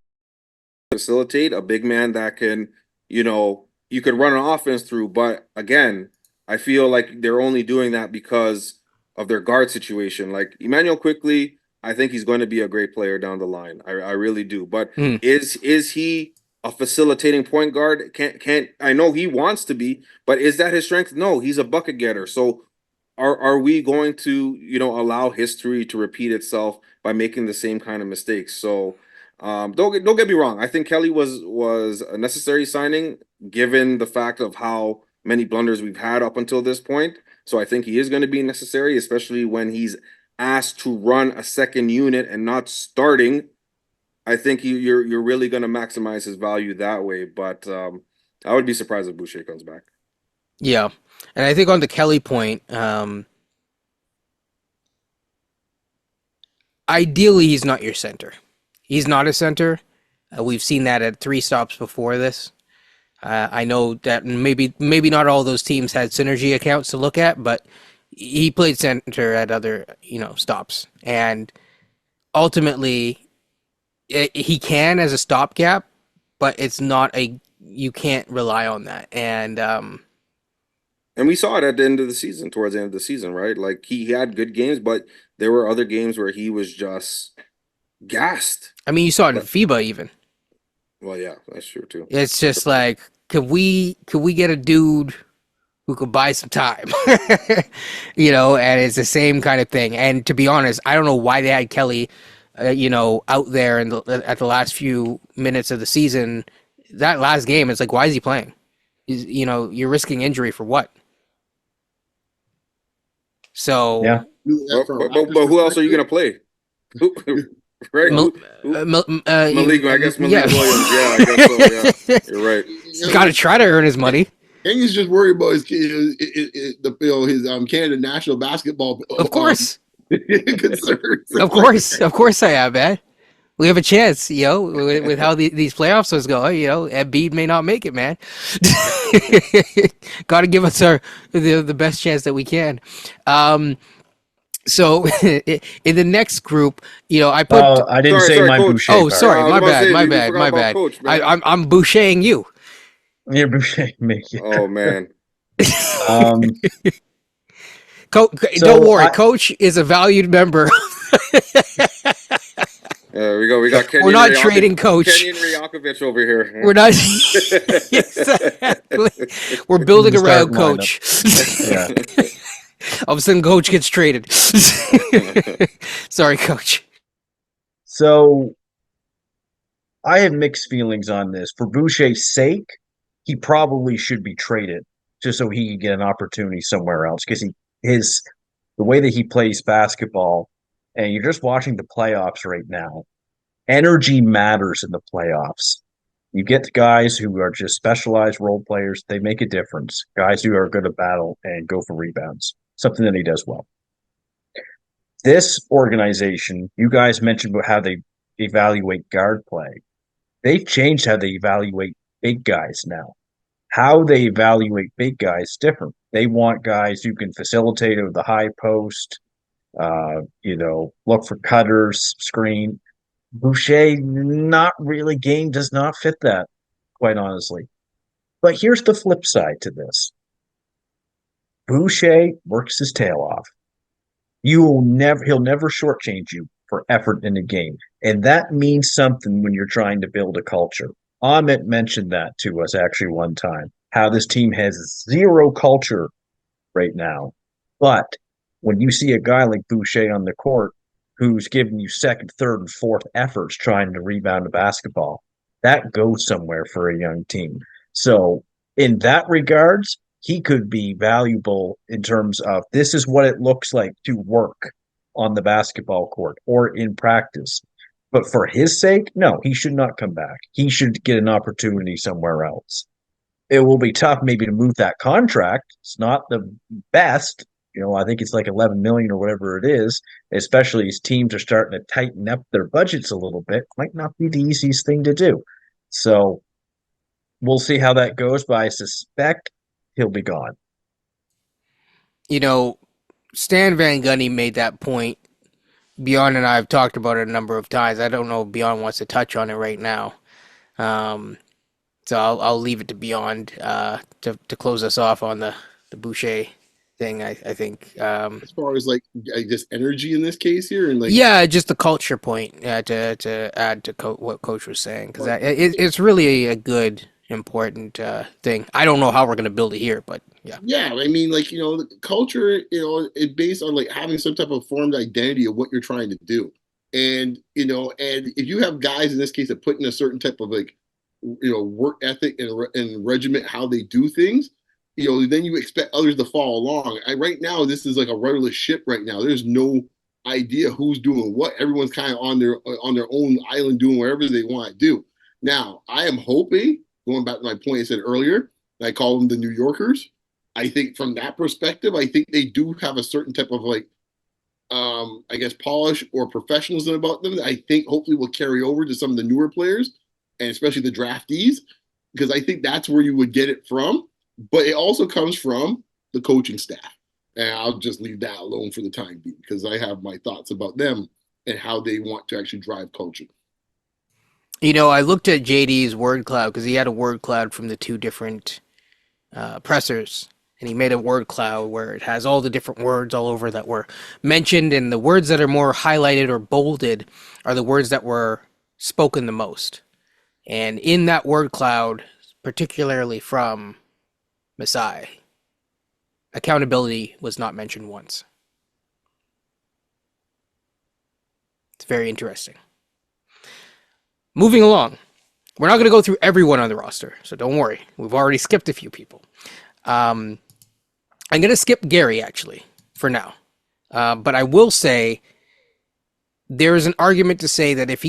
facilitate a big man that can, you could run an offense through. But again, I feel like they're only doing that because of their guard situation. Like Emmanuel Quickly, I think he's going to be a great player down the line. I really do. But is he a facilitating point guard? Can't I know he wants to be, but is that his strength? No, he's a bucket getter. So are we going to allow history to repeat itself by making the same kind of mistakes? So don't get me wrong. I think Kelly was a necessary signing given the fact of how many blunders we've had up until this point. So I think he is going to be necessary, especially when he's asked to run a second unit and not starting. I think you're really going to maximize his value that way. But I would be surprised if Boucher comes back. Yeah, and I think on the Kelly point, ideally he's not your center. He's not a center. We've seen that at 3 stops before this. I know that maybe not all those teams had synergy accounts to look at, but he played center at other stops, and ultimately he can as a stopgap, but it's not you can't rely on that. And we saw it at the end of the season, towards the end of the season, right? Like he had good games, but there were other games where he was just gassed. I mean, you saw it in FIBA even. Well, yeah, that's true too. It's just like, could we get a dude who could buy some time? And it's the same kind of thing. And to be honest, I don't know why they had Kelly, out there at the last few minutes of the season. That last game, it's like, why is he playing? You're risking injury for what? So yeah. But who else are you gonna play? Right? Malik, I guess Malik Williams. Yeah, I guess so. Yeah, you're right. He's got to try to earn his money. And he's just worried about his Canada national basketball. Of course. Concerns. Of course I am, man. We have a chance, with how these playoffs was going. Embiid may not make it, man. Got to give us the best chance that we can. So in the next group, I put. I didn't say my Coach. Boucher. Oh, sorry, my bad. Coach, I'm Bouchering you. Yeah, Boucher make it. Oh man. Um, Don't so worry, Coach is a valued member. We got Kenyon We're not trading Coach. Kenyon Ryakovich over here. We're not exactly. We're building The start around Coach. Yeah. All of a sudden, Coach gets traded. Sorry, Coach. So I have mixed feelings on this. For Boucher's sake, he probably should be traded just so he can get an opportunity somewhere else because the way that he plays basketball, and you're just watching the playoffs right now. Energy matters in the playoffs. You get guys who are just specialized role players, they make a difference. Guys who are good at battle and go for rebounds, something that he does well. This organization, you guys mentioned about how they evaluate guard play. They've changed how they evaluate big guys now. How they evaluate big guys is different. They want guys who can facilitate over the high post, look for cutters, screen. Boucher, not really. Game does not fit that, quite honestly. But here's the flip side to this. Boucher works his tail off. He'll never shortchange you for effort in a game. And that means something when you're trying to build a culture. Amit mentioned that to us actually one time, how this team has zero culture right now. But when you see a guy like Boucher on the court who's giving you second, third, and fourth efforts trying to rebound a basketball, that goes somewhere for a young team. So in that regards, he could be valuable in terms of this is what it looks like to work on the basketball court or in practice. But for his sake, no, he should not come back. He should get an opportunity somewhere else. It will be tough maybe to move that contract. It's not the best. I think it's like 11 million or whatever it is, especially as teams are starting to tighten up their budgets a little bit. Might not be the easiest thing to do. So we'll see how that goes, but I suspect he'll be gone. Stan Van Gundy made that point. Beyond and I have talked about it a number of times. I don't know if Beyond wants to touch on it right now. So I'll leave it to Beyond to close us off on the Boucher thing. I think as far as I guess energy in this case here, and just the culture point to add to what Coach was saying, because it's really a good important thing. I don't know how we're going to build it here, but yeah. I mean, the culture, it's based on having some type of formed identity of what you're trying to do, and and if you have guys in this case that put in a certain type of work ethic and regiment how they do things, then you expect others to follow along. Right now, this is like a rudderless ship right now. There's no idea who's doing what. Everyone's kind of on their own island doing whatever they want to do. Now, I am hoping, going back to my point I said earlier, I call them the New Yorkers. I think from that perspective, I think they do have a certain type of I guess polish or professionalism about them that I think hopefully will carry over to some of the newer players and especially the draftees, because I think that's where you would get it from. But it also comes from the coaching staff. And I'll just leave that alone for the time being because I have my thoughts about them and how they want to actually drive culture. I looked at JD's word cloud because he had a word cloud from the two different pressers. And he made a word cloud where it has all the different words all over that were mentioned. And the words that are more highlighted or bolded are the words that were spoken the most. And in that word cloud, particularly from Masai, accountability was not mentioned once. It's very interesting. Moving along. We're not going to go through everyone on the roster, so don't worry. We've already skipped a few people. I'm going to skip Gary, actually, for now. But I will say there is an argument to say that if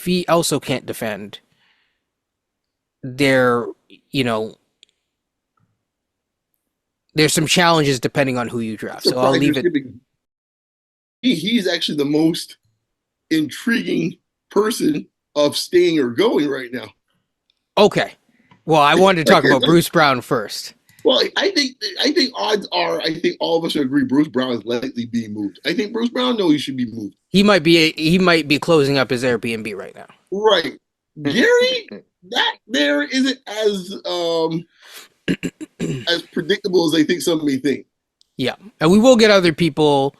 he also can't defend, there's some challenges depending on who you draft. So I'll leave it. He's actually the most intriguing person of staying or going right now. Okay. Well, I wanted to talk about Bruce Brown first. Well, I think odds are, I think all of us agree Bruce Brown is likely being moved. I think Bruce Brown knows he should be moved. He might be closing up his Airbnb right now. Right. Gary, that there isn't as predictable as I think some may think. Yeah, and we will get other people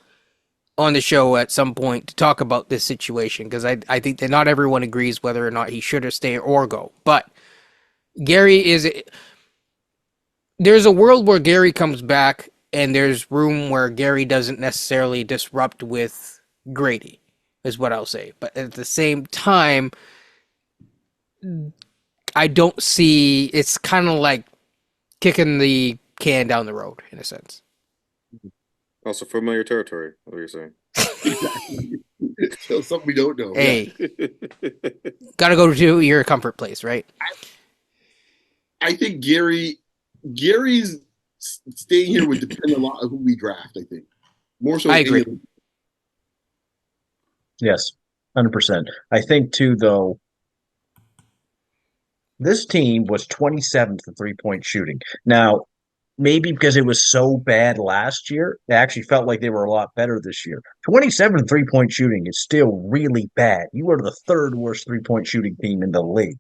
on the show at some point to talk about this situation because I think that not everyone agrees whether or not he should have stayed or go. But Gary is there's a world where Gary comes back and there's room where Gary doesn't necessarily disrupt with Gradey, is what I'll say. But at the same time, I don't see it's kind of like kicking the can down the road in a sense. Also familiar territory, what you're saying. So something we don't know. Hey, gotta go to your comfort place, right? I think Gary's staying here would depend a lot on who we draft, I think. More so I agree. Yes, 100%. I think too, though, this team was 27th in three-point shooting. Now, maybe because it was so bad last year, it actually felt like they were a lot better this year. 27th three-point shooting is still really bad. You were the third worst three-point shooting team in the league.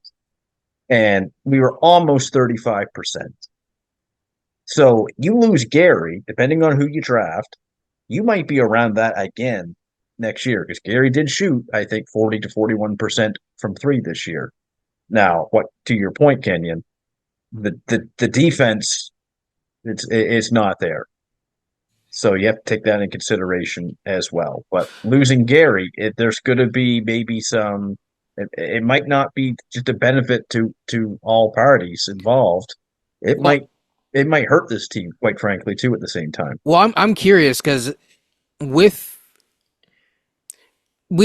And we were almost 35%. So you lose Gary, depending on who you draft, you might be around that again next year because Gary did shoot, I think, 40 to 41% from three this year. Now, what to your point, Kenyon, the defense it's not there. So you have to take that in consideration as well. But losing Gary, there's going to be maybe some. It might not be just a benefit to all parties involved. It might hurt this team, quite frankly, too. At the same time. Well, I'm curious because we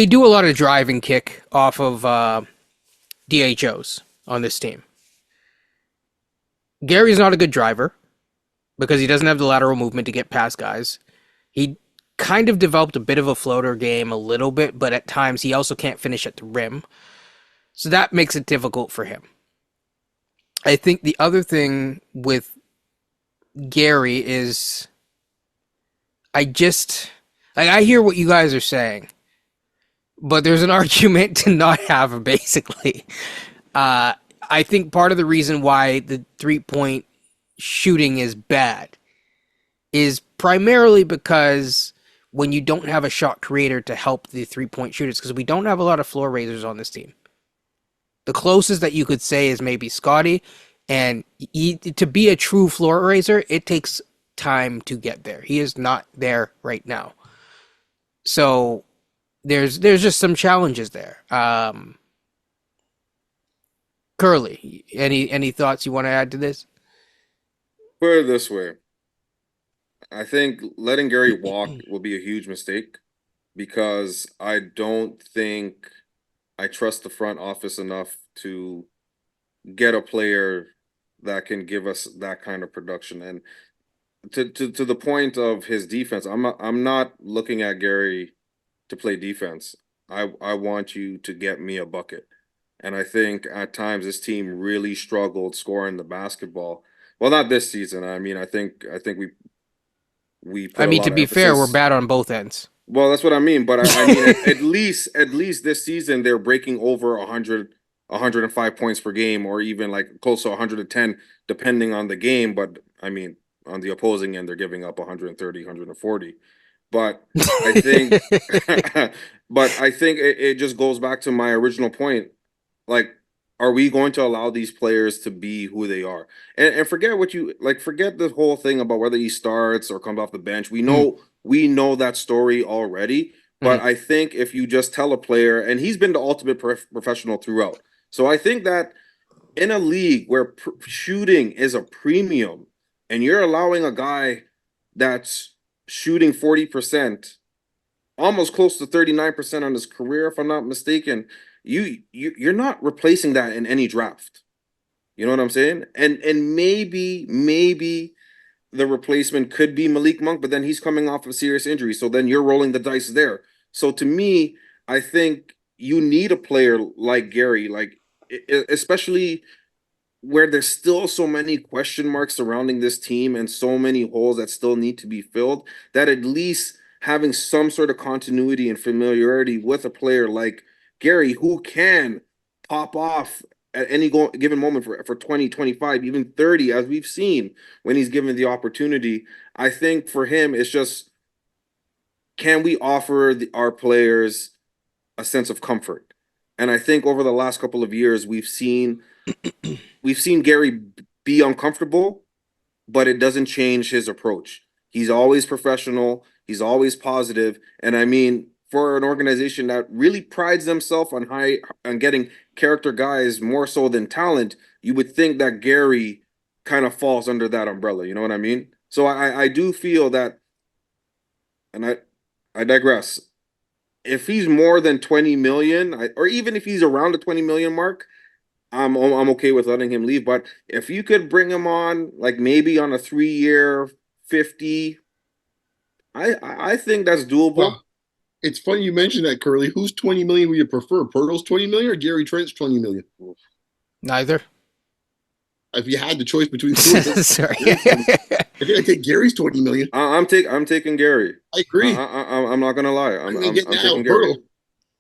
do a lot of drive and kick off of DHOs on this team. Gary's not a good driver because he doesn't have the lateral movement to get past guys. He kind of developed a bit of a floater game a little bit, but at times he also can't finish at the rim. So that makes it difficult for him. I think the other thing with Gary is I hear what you guys are saying, but there's an argument to not have him, basically. I think part of the reason why the three-point shooting is bad is primarily because when you don't have a shot creator to help the three-point shooters, because we don't have a lot of floor raisers on this team. The closest that you could say is maybe Scotty, and to be a true floor raiser, it takes time to get there. He is not there right now. So there's just some challenges there. Curly, any thoughts you want to add to this? Put it this way. I think letting Gary walk will be a huge mistake because I don't think I trust the front office enough to get a player that can give us that kind of production. And to the point of his defense, I'm not looking at Gary to play defense. I want you to get me a bucket. And I think at times this team really struggled scoring the basketball. Well, not this season. I mean, I think we put I mean, a lot to of be fair, emphasis. we're bad on both ends. Well, that's what I mean. But I mean, at least this season, they're breaking over 105 points per game, or even like close to 110, depending on the game. But I mean, on the opposing end, they're giving up 130, 140. But I think, but I think it just goes back to my original point. Like, are we going to allow these players to be who they are? And forget what you like. Forget the whole thing about whether he starts or comes off the bench. We know that story already. But I think if you just tell a player, and he's been the ultimate professional throughout. So I think that in a league where shooting is a premium, and you're allowing a guy that's shooting 40%, almost close to 39% on his career, if I'm not mistaken, you're not replacing that in any draft. You know what I'm saying? And maybe the replacement could be Malik Monk, but then he's coming off of serious injury, so then you're rolling the dice there. So to me, I think you need a player like Gary, like especially where there's still so many question marks surrounding this team and so many holes that still need to be filled, that at least having some sort of continuity and familiarity with a player like Gary, who can pop off at any given moment for 20, 25, even 30, as we've seen when he's given the opportunity. I think for him, it's just, can we offer our players a sense of comfort? And I think over the last couple of years, we've seen Gary be uncomfortable, but it doesn't change his approach. He's always professional. He's always positive. And I mean, for an organization that really prides themselves on getting character guys more so than talent, you would think that Gary kind of falls under that umbrella. You know what I mean? So I do feel that, and I digress. If he's more than 20 million, or even if he's around the 20 million mark, I'm okay with letting him leave. But if you could bring him on, like maybe on a 3-year 50, I think that's doable. Well, it's funny you mentioned that, Curly. Who's 20 million would you prefer? Poeltl's 20 million or Gary Trent's 20 million? Neither. If you had the choice between the two of them, Sorry. I think I take Gary's 20 million. I'm taking Gary. I agree. I'm not gonna lie. I'm taking Gary.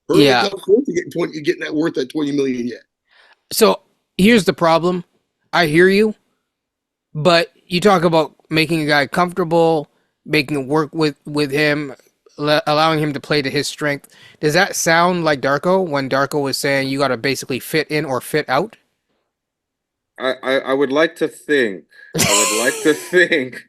Poeltl Yeah. not close to getting that worth that 20 million yet. So here's the problem. I hear you, but you talk about making a guy comfortable, making it work with him, allowing him to play to his strength. Does that sound like Darko when Darko was saying you got to basically fit in or fit out? I would like to think. I would like to think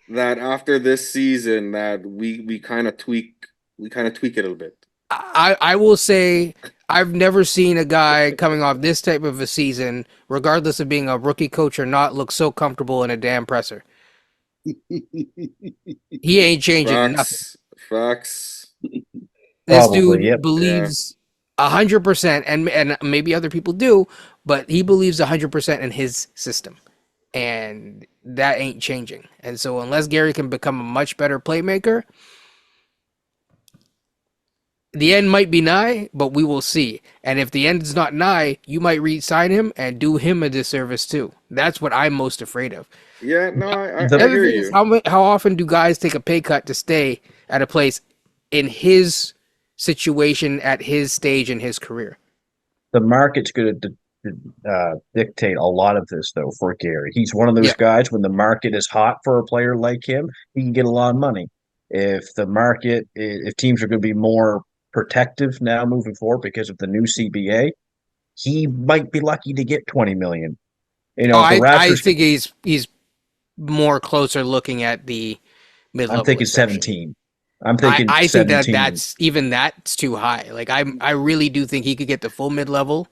that after this season that we kind of tweak it a little bit. I will say I've never seen a guy coming off this type of a season, regardless of being a rookie coach or not, look so comfortable in a damn presser. He ain't changing nothing. Facts. This Probably, dude yep. believes 100%, and maybe other people do, but he believes 100% in his system, and that ain't changing. And so, unless Gary can become a much better playmaker, the end might be nigh, but we will see. And if the end is not nigh, you might re-sign him and do him a disservice too. That's what I'm most afraid of. Yeah, no, I The other hear thing you. is how often do guys take a pay cut to stay at a place in his situation at his stage in his career? The market's going to dictate a lot of this, though, for Gary. He's one of those Yeah. guys, when the market is hot for a player like him, he can get a lot of money. If teams are going to be more protective now moving forward because of the new CBA, he might be lucky to get 20 million. You know, if the I Raptors, think he's more closer looking at the mid-level. I'm thinking exception. 17. I'm thinking I think 17. that's too high. Like I really do think he could get the full mid-level.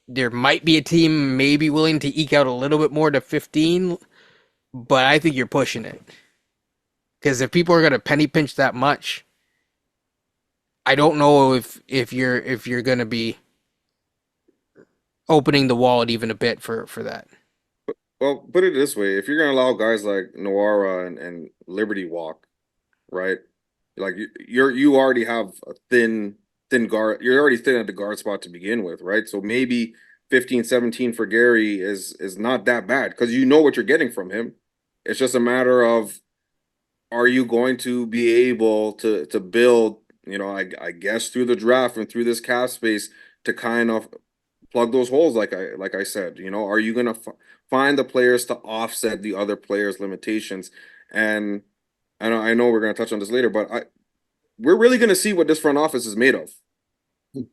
There might be a team maybe willing to eke out a little bit more to 15, but I think you're pushing it. Because if people are gonna penny pinch that much, I don't know if you're gonna be opening the wallet even a bit for that. Well, put it this way: if you're gonna allow guys like Noara and Liberty walk, right? Like you already have a thin guard. You're already thin at the guard spot to begin with, right? So maybe 15, 17 for Gary is not that bad because you know what you're getting from him. It's just a matter of, are you going to be able to build, I guess through the draft and through this cap space to kind of plug those holes, like I said. Are you gonna find the players to offset the other players' limitations? And I know we're gonna touch on this later, but we're really gonna see what this front office is made of.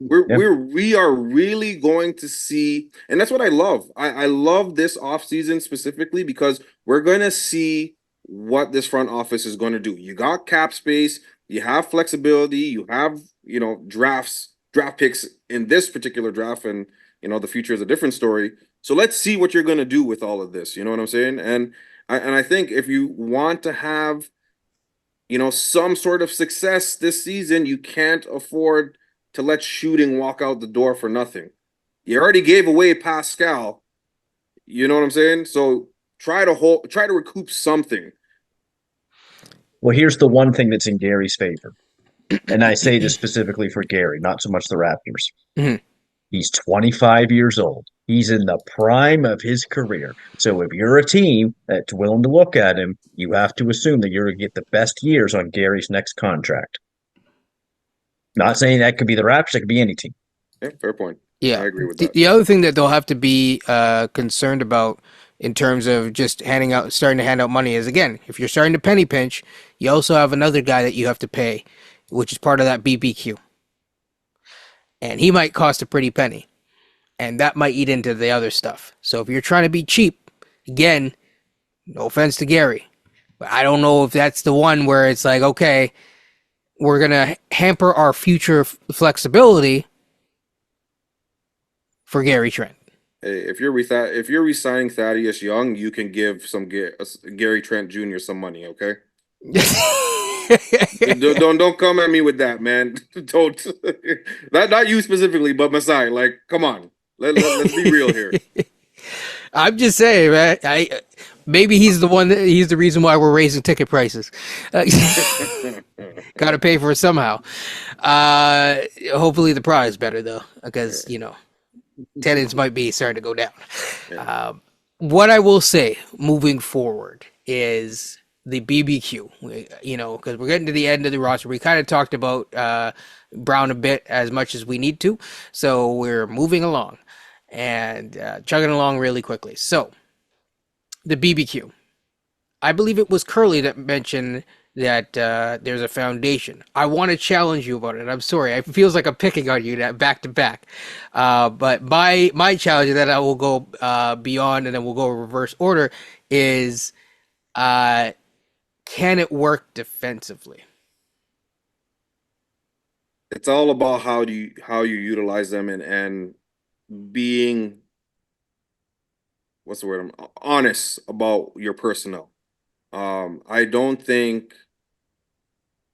We are really going to see, and that's what I love. I love this offseason specifically because we're gonna see what this front office is going to do. You got cap space, you have flexibility, you have, draft picks in this particular draft, and the future is a different story. So let's see what you're going to do with all of this. You know what I'm saying? And I think if you want to have, some sort of success this season, you can't afford to let shooting walk out the door for nothing. You already gave away Pascal. You know what I'm saying? So try to recoup something. Well, here's the one thing that's in Gary's favor. And I say this specifically for Gary, not so much the Raptors. Mm-hmm. He's 25 years old. He's in the prime of his career. So if you're a team that's willing to look at him, you have to assume that you're going to get the best years on Gary's next contract. Not saying that could be the Raptors, it could be any team. Yeah, fair point. Yeah. I agree with The, that. the other thing that they'll have to be concerned about in terms of just starting to hand out money is, again, if you're starting to penny pinch, you also have another guy that you have to pay, which is part of that BBQ. And he might cost a pretty penny. And that might eat into the other stuff. So if you're trying to be cheap, again, no offense to Gary, but I don't know if that's the one where it's like, okay, we're going to hamper our future flexibility for Gary Trent. Hey, if you're resigning Thaddeus Young, you can give some Gary Trent Jr. some money, okay? Don't come at me with that, man. Don't not you specifically, but Masai. Like, come on, let's be real here. I'm just saying, man. Maybe he's the reason why we're raising ticket prices. Got to pay for it somehow. Hopefully the prize better though, because tenants might be starting to go down. Yeah. What I will say moving forward is the BBQ. Because we're getting to the end of the roster. We kind of talked about Brown a bit as much as we need to, so we're moving along and chugging along really quickly. So the BBQ. I believe it was Curly that mentioned that there's a foundation. I want to challenge you about it. I'm sorry. It feels like I'm picking on you that back to back. But my challenge that I will go beyond and then we'll go reverse order is can it work defensively? It's all about how you utilize them and being, what's the word? I'm honest about your personnel. I don't think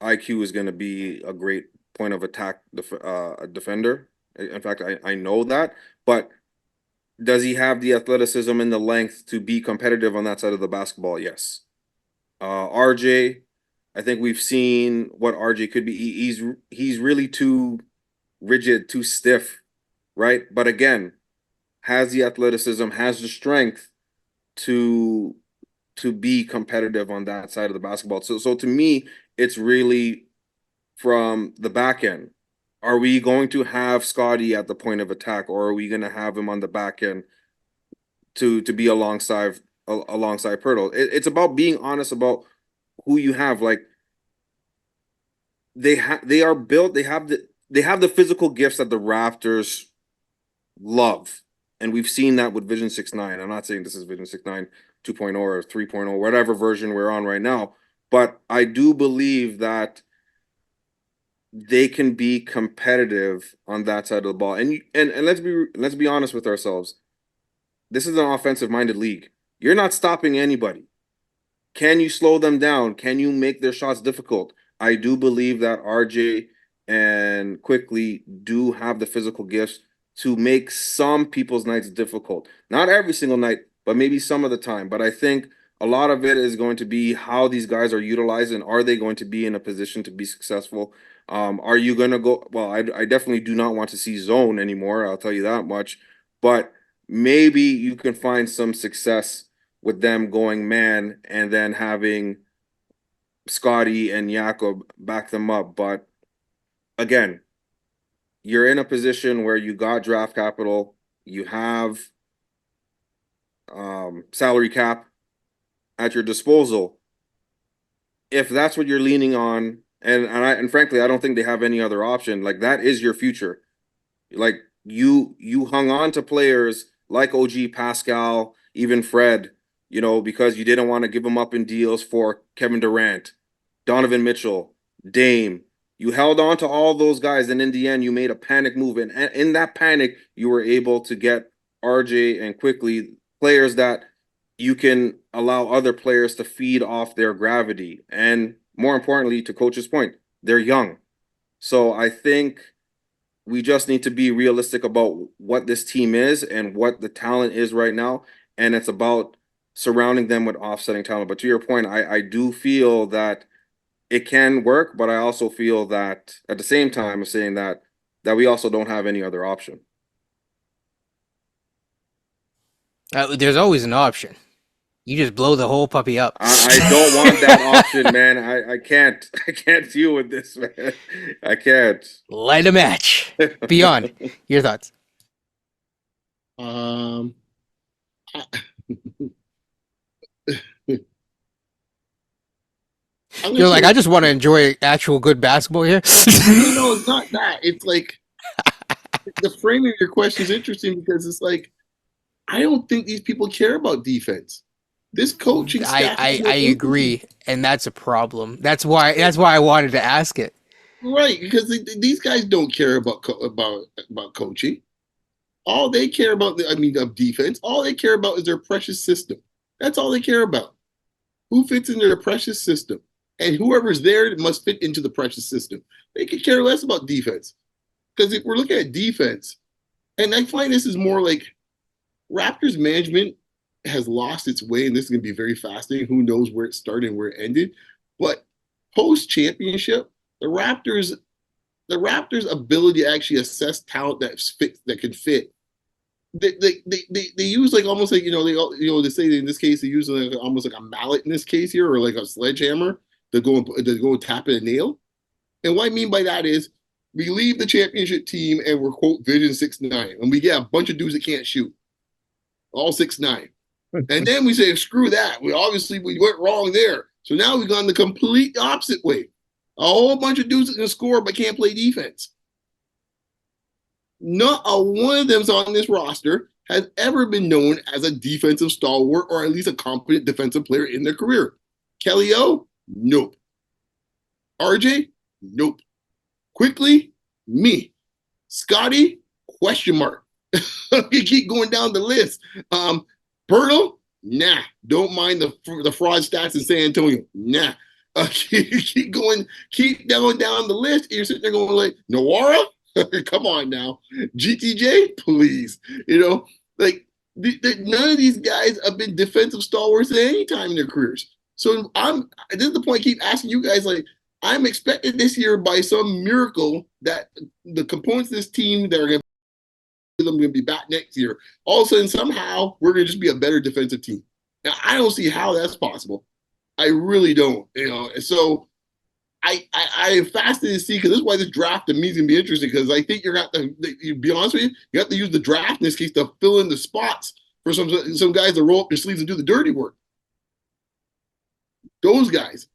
IQ is going to be a great point of attack defender. In fact, I know that. But does he have the athleticism and the length to be competitive on that side of the basketball? Yes. RJ, I think we've seen what RJ could be. He's really too rigid, too stiff, right? But again, has the athleticism, has the strength to be competitive on that side of the basketball. So to me, it's really from the back end. Are we going to have Scotty at the point of attack, or are we going to have him on the back end to be alongside Poeltl? It's about being honest about who you have. Like they are built. They have the physical gifts that the Raptors love, and we've seen that with Vision 6.9. I'm not saying this is Vision 6.9 2.0 or 3.0, whatever version we're on right now, but I do believe that they can be competitive on that side of the ball. And let's be honest with ourselves. This is an offensive minded league. You're not stopping anybody. Can you slow them down? Can you make their shots difficult? I do believe that RJ and Quickly do have the physical gifts to make some people's nights difficult. Not every single night, but maybe some of the time. But I think a lot of it is going to be how these guys are utilized and are they going to be in a position to be successful? Are you going to go? Well, I definitely do not want to see zone anymore. I'll tell you that much. But maybe you can find some success with them going man and then having Scotty and Jakob back them up. But again, you're in a position where you got draft capital, you have salary cap at your disposal. If that's what you're leaning on, and frankly, I don't think they have any other option. Like that is your future. Like you hung on to players like OG Pascal, even Fred, because you didn't want to give them up in deals for Kevin Durant, Donovan Mitchell, Dame. You held on to all those guys, and in the end, you made a panic move. And in that panic, you were able to get RJ and Quickly players that you can allow other players to feed off their gravity. And more importantly, to Coach's point, they're young. So I think we just need to be realistic about what this team is and what the talent is right now. And it's about surrounding them with offsetting talent. But to your point, I do feel that it can work, but I also feel that at the same time, I'm saying that we also don't have any other option. There's always an option. You just blow the whole puppy up. I don't want that option, man. I can't deal with this, man. I can't. Light a match. Beyond your thoughts. Um, I, I'm gonna You're like, say I just want to enjoy actual good basketball here. no, it's not that. It's like the framing of your question is interesting because it's like I don't think these people care about defense. This coaching I, staff is I more I interesting. agree, and that's a problem. That's why I wanted to ask it. Right, because these guys don't care about about coaching. All they care about, I mean, of defense, all they care about is their precious system. That's all they care about. Who fits into their precious system, and whoever's there must fit into the precious system. They could care less about defense because if we're looking at defense, and I find this is more like Raptors management has lost its way, and this is going to be very fascinating. Who knows where it started and where it ended? But post championship, the Raptors' ability to actually assess talent that can fit. They use like almost like they say in this case they use like almost like a mallet in this case here or like a sledgehammer to go tap at a nail. And what I mean by that is we leave the championship team and we're quote Vision 6'9", and we get a bunch of dudes that can't shoot, all 6'9". And then we say, screw that. We went wrong there. So now we've gone the complete opposite way. A whole bunch of dudes that can score but can't play defense. Not a one of them's on this roster has ever been known as a defensive stalwart or at least a competent defensive player in their career. Kelly O, nope. RJ, nope. Quickly, me. Scotty, question mark. You keep going down the list. Poeltl, nah. Don't mind the fraud stats in San Antonio. Nah. Keep going down the list. You're sitting there going like, Nawara? Come on now. GTJ, please. Like none of these guys have been defensive stalwarts at any time in their careers. So this is the point I keep asking you guys, like, I'm expecting this year by some miracle that the components of this team that are going to be back next year, all of a sudden somehow we're going to just be a better defensive team. Now I don't see how that's possible. I really don't. So I am fascinated to see because this is why this draft to me is going to be interesting because I think you're going to be honest with you, you have to use the draft in this case to fill in the spots for some guys to roll up their sleeves and do the dirty work. Those guys.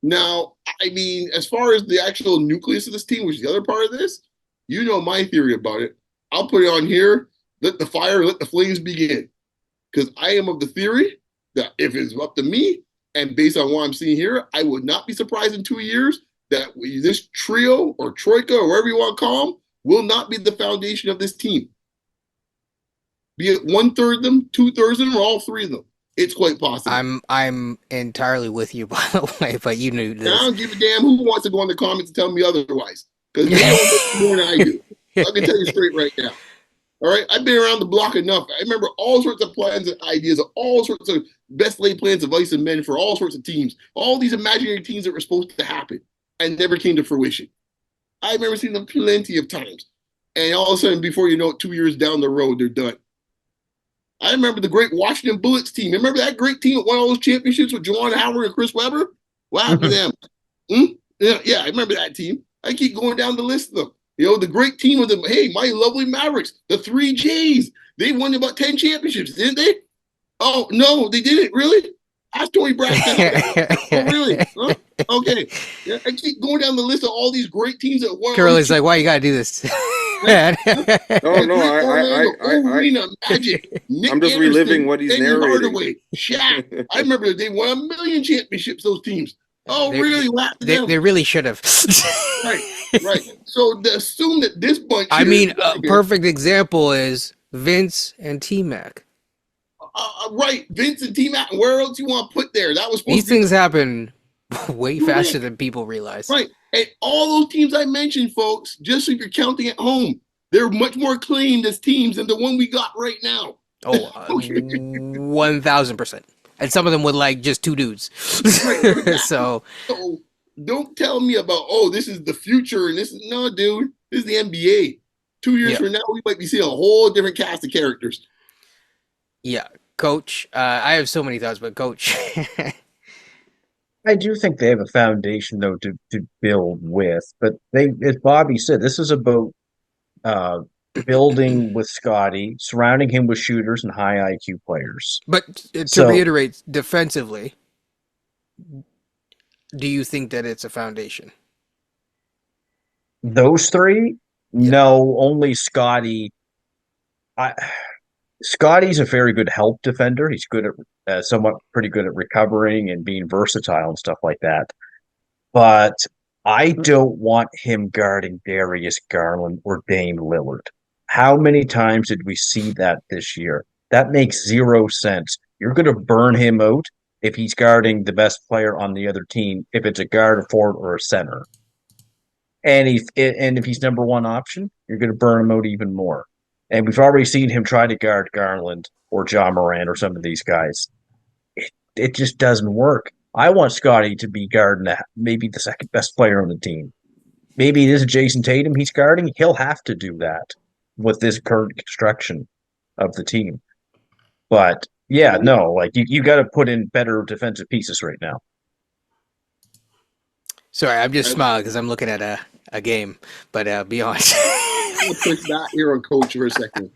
Now, I mean, as far as the actual nucleus of this team, which is the other part of this, you know my theory about it. I'll put it on here. Let the flames begin. Because I am of the theory that if it's up to me, and based on what I'm seeing here, I would not be surprised in 2 years that this trio or troika or whatever you want to call them will not be the foundation of this team. Be it 1/3 of them, 2/3 of them, or all three of them. It's quite possible. I'm entirely with you, by the way, but you knew this. I don't give a damn who wants to go in the comments and tell me otherwise. Because they know more than I do. I can tell you straight right now. All right, I've been around the block enough. I remember all sorts of plans and ideas, all sorts of best laid plans of ice and men for all sorts of teams, all these imaginary teams that were supposed to happen and never came to fruition. I remember seeing them plenty of times. And all of a sudden, before you know it, 2 years down the road, they're done. I remember the great Washington Bullets team. Remember that great team that won all those championships with Juwan Howard and Chris Webber? What happened to them? Yeah, I remember that team. I keep going down the list of them. The great team of them. Hey, my lovely Mavericks, the 3Js. They won about 10 championships, didn't they? Oh, no, they didn't. Really? Ask Tony Braxton. Oh, really? Huh? Okay. Yeah, I keep going down the list of all these great teams that won. Curly's like, why you gotta do this? No, Arena, Magic, Nick I'm just Anderson, reliving what he's Penny narrating. Hardaway, Shaq. I remember they won 1 million championships, those teams. Oh, really? They really should have. Right. So to assume that this bunch. I mean, a perfect example is Vince and T-Mac. Right, Vince and T-Mac. Where else you want to put there? That was these things happen way faster than people realize. Right, and all those teams I mentioned, folks, just so you're counting at home, they're much more acclaimed as teams than the one we got right now. Oh, 1,000%. And some of them with like just two dudes. Right. So don't tell me about, this is the future and no, dude, this is the NBA. 2 years from now, we might be seeing a whole different cast of characters. Yeah, Coach. I have so many thoughts, but Coach. I do think they have a foundation though to build with, but as Bobby said, this is about building with Scotty, surrounding him with shooters and high IQ players. But to So- reiterate, defensively, do you think that it's a foundation? Those three? Yeah. No, only Scotty. Scotty's a very good help defender. He's good at somewhat pretty good at recovering and being versatile and stuff like that. But I don't want him guarding Darius Garland or Dame Lillard. How many times did we see that this year? That makes zero sense. You're going to burn him out if he's guarding the best player on the other team, if it's a guard, a forward, or a center. And if he's number one option, you're going to burn him out even more. And we've already seen him try to guard Garland or John Moran or some of these guys. It just doesn't work. I want Scotty to be guarding maybe the second best player on the team. Maybe it is Jason Tatum he's guarding. He'll have to do that with this current construction of the team. But yeah, no, like you got to put in better defensive pieces right now. Sorry, I'm just smiling because I'm looking at a game. But be honest. I'm gonna put that here on Coach for a second.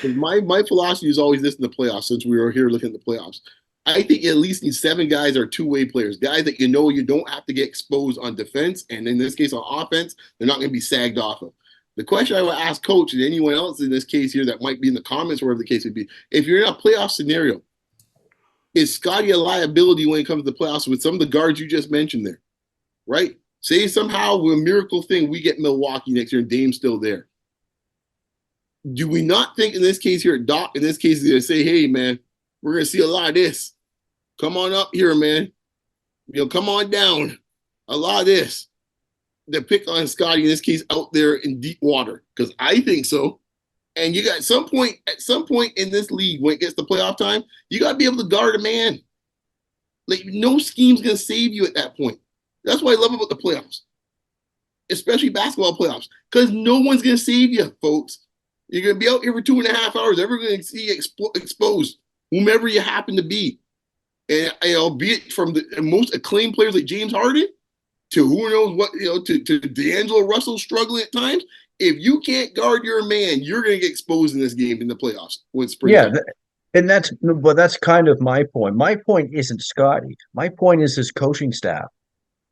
My philosophy is always this in the playoffs. Since we were here looking at the playoffs, I think you at least need 7 guys that are two-way players, guys that you don't have to get exposed on defense, and in this case on offense, they're not going to be sagged off of. The question I would ask Coach and anyone else in this case here that might be in the comments, wherever the case would be, if you're in a playoff scenario, is Scotty a liability when it comes to the playoffs with some of the guards you just mentioned there, right? Say somehow with a miracle thing we get Milwaukee next year and Dame's still there. Do we not think in this case here, Doc, in this case, they're going to say, hey, man, we're going to see a lot of this. Come on up here, man. Come on down. A lot of this. They pick on Scotty in this case out there in deep water, because I think so. And you got at some point in this league, when it gets to playoff time, you got to be able to guard a man. Like, no scheme's going to save you at that point. That's what I love about the playoffs, especially basketball playoffs, because no one's going to save you, folks. You're going to be out here for 2.5 hours. Everyone's going to see you exposed, whomever you happen to be. And be it from the most acclaimed players like James Harden to who knows what, to D'Angelo Russell struggling at times. If you can't guard your man, you're going to get exposed in this game in the playoffs when spring. Yeah, and that's kind of my point. My point isn't Scotty. My point is his coaching staff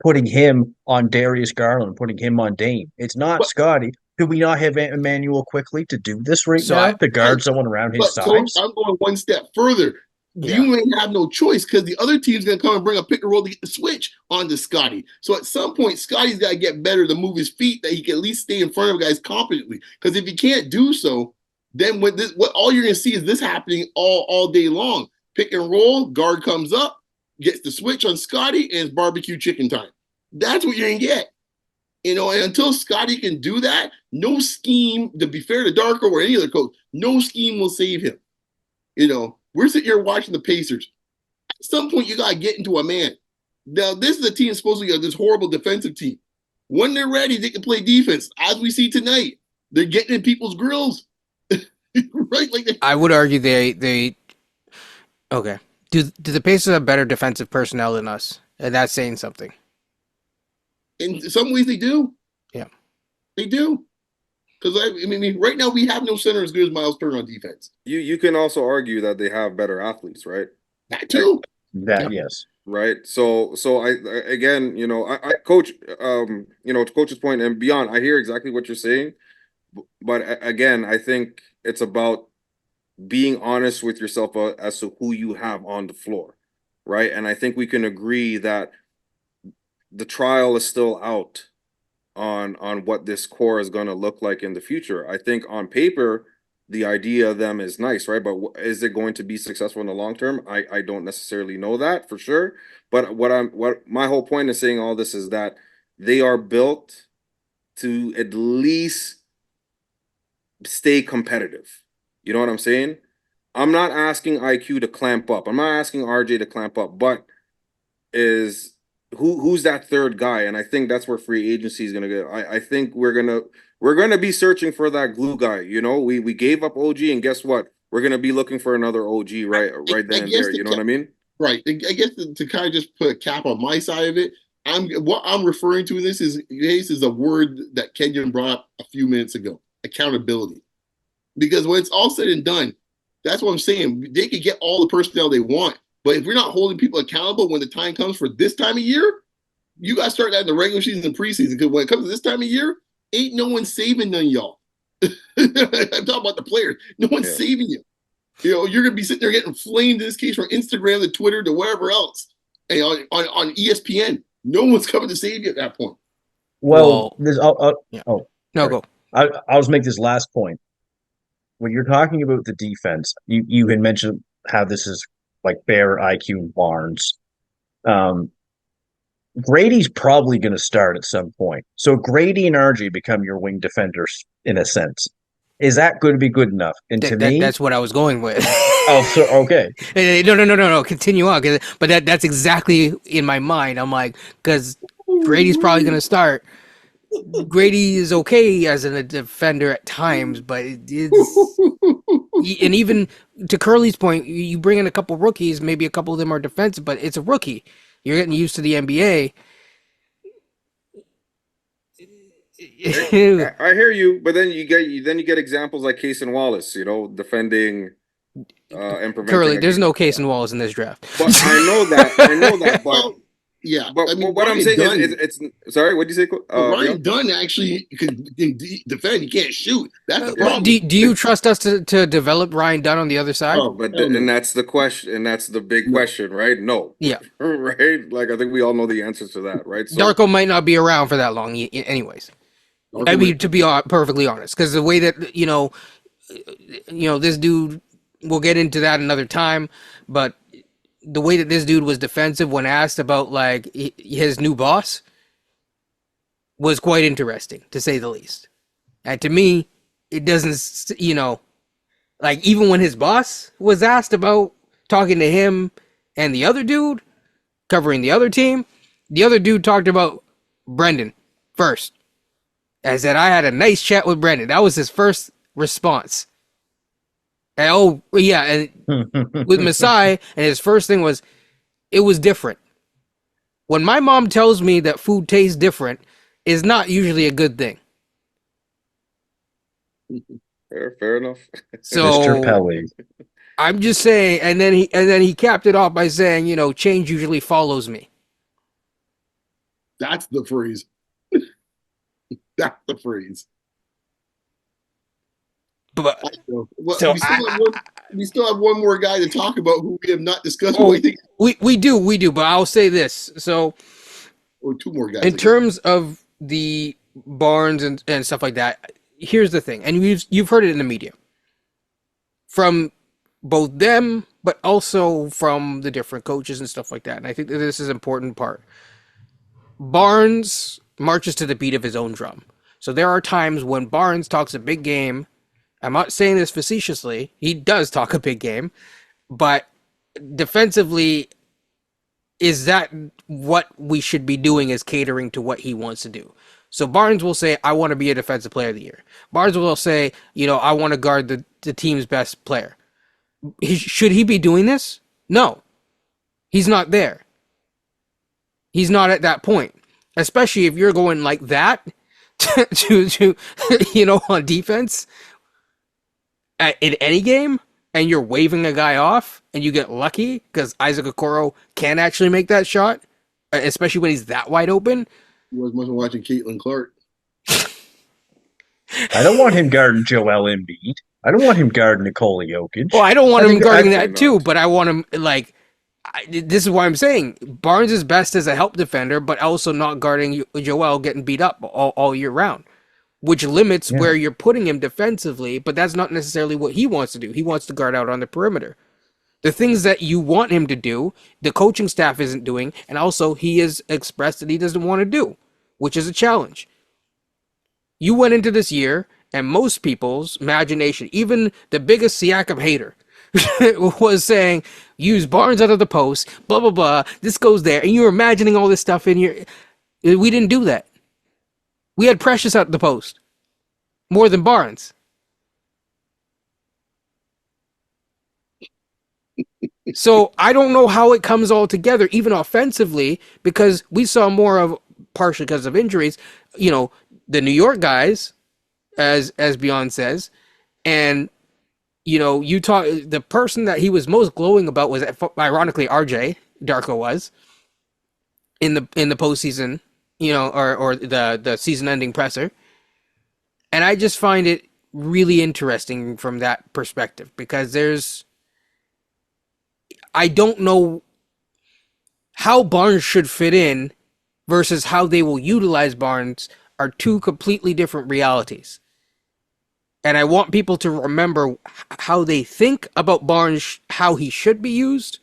putting him on Darius Garland, putting him on Dame. It's not Scotty. Do we not have Emmanuel quickly to do this right now? To guard someone around his size? Coach, I'm going one step further. Yeah. You may have no choice because the other team's going to come and bring a pick and roll to get the switch onto Scotty. So at some point, Scotty's got to get better to move his feet that he can at least stay in front of guys competently. Because if he can't do so, then what all you're going to see is this happening all day long. Pick and roll, guard comes up, gets the switch on Scotty, and it's barbecue chicken time. That's what you're going to get. And until Scotty can do that, no scheme, to be fair to Darko or any other coach, no scheme will save him. We're sitting here watching the Pacers. At some point, you got to get into a man. Now, this is a team supposed to be this horrible defensive team. When they're ready, they can play defense. As we see tonight, they're getting in people's grills. Right? I would argue they okay. Do the Pacers have better defensive personnel than us? And that's saying something. In some ways, they do. Yeah. They do. Because, right now, we have no center as good as Miles Turner on defense. You can also argue that they have better athletes, right? That too. Yes. Right. So I again, I coach, to Coach's point and beyond, I hear exactly what you're saying. But again, I think it's about being honest with yourself as to who you have on the floor. Right. And I think we can agree that the trial is still out on what this core is going to look like in the future. I think on paper, the idea of them is nice, right? But is it going to be successful in the long term? I don't necessarily know that for sure. But what my whole point of saying all this is that they are built to at least stay competitive. You know what I'm saying? I'm not asking IQ to clamp up. I'm not asking RJ to clamp up, but who's that third guy? And I think that's where free agency is gonna go. I think we're gonna be searching for that glue guy. We gave up OG, and guess what? We're gonna be looking for another OG right then and there. You know what I mean? Right. I guess to kind of just put a cap on my side of it, what I'm referring to in this is a word that Kenyon brought up a few minutes ago: accountability. Because when it's all said and done, that's what I'm saying. They could get all the personnel they want. But if we're not holding people accountable when the time comes for this time of year, you got to start that in the regular season and preseason. Because when it comes to this time of year, ain't no one saving none of y'all. I'm talking about the players. No one's saving you. You know, you're going to be sitting there getting flamed in this case from Instagram to Twitter to wherever else. And on ESPN, no one's coming to save you at that point. Well, go. I'll just make this last point. When you're talking about the defense, you had mentioned how this is like bare IQ Barnes. Gradey's probably going to start at some point. So Gradey and RJ become your wing defenders in a sense. Is that going to be good enough? And to me, that's what I was going with. Oh, so okay. No. Continue on, but that's exactly in my mind. I'm like, because Gradey's probably going to start. Gradey is okay as a defender at times, but it's and even to Curly's point, you bring in a couple rookies, maybe a couple of them are defensive, but it's a rookie. You're getting used to the NBA. I hear you, but then you get examples like Case and Wallace, defending and preventing. Curly, there's no Case and Wallace in this draft. But I know that, but yeah. But what I'm saying is, it's sorry. What did you say? Ryan Dunn actually can defend. He can't shoot. That's the problem. Do you trust us to develop Ryan Dunn on the other side? Oh, and that's the question, and that's the big question, right? No. Yeah. Right. Like I think we all know the answers to that, right? So, Darko might not be around for that long, anyways. I mean, to be perfectly honest, because the way that this dude, we'll get into that another time, but the way that this dude was defensive when asked about like his new boss was quite interesting, to say the least. And to me, it doesn't, like even when his boss was asked about talking to him and the other dude covering the other team, the other dude talked about Brendan first. I said, I had a nice chat with Brendan. That was his first response. And, and with Masai, and his first thing was, it was different. When my mom tells me that food tastes different, is not usually a good thing. Fair enough. So Mr. Pelly. I'm just saying, and then he capped it off by saying, change usually follows me. That's the phrase. That's the phrase. But we still have one more guy to talk about who we have not discussed. We do, but I'll say this. So, or two more guys. In terms of the Barnes and stuff like that, here's the thing, and you've heard it in the media from both them, but also from the different coaches and stuff like that. And I think that this is an important part. Barnes marches to the beat of his own drum. So there are times when Barnes talks a big game. I'm not saying this facetiously. He does talk a big game, but defensively, is that what we should be doing, is catering to what he wants to do? So Barnes will say, I want to be a defensive player of the year. Barnes will say, I want to guard the team's best player. Should he be doing this? No. He's not there. He's not at that point. Especially if you're going like that to on defense in any game, and you're waving a guy off and you get lucky because Isaac Okoro can actually make that shot, especially when he's that wide open. He wasn't watching Caitlin Clark. I don't want him guarding Joel Embiid. I don't want him guarding Nikola Jokic. Well, I don't want him guarding that too, but I want him this is why I'm saying Barnes is best as a help defender, but also not guarding Joel getting beat up all year round, which limits where you're putting him defensively, but that's not necessarily what he wants to do. He wants to guard out on the perimeter. The things that you want him to do, the coaching staff isn't doing, and also he has expressed that he doesn't want to do, which is a challenge. You went into this year, and most people's imagination, even the biggest Siakam hater, was saying, use Barnes out of the post, blah, blah, blah, this goes there, and you're imagining all this stuff in your... We didn't do that. We had Precious out the post. More than Barnes. So I don't know how it comes all together, even offensively, because we saw more of, partially because of injuries, the New York guys, as Beyond says, And the person that he was most glowing about was ironically RJ Darko was in the postseason, or the season ending presser. And I just find it really interesting from that perspective because I don't know how Barnes should fit in versus how they will utilize Barnes are two completely different realities. And I want people to remember how they think about Barnes, how he should be used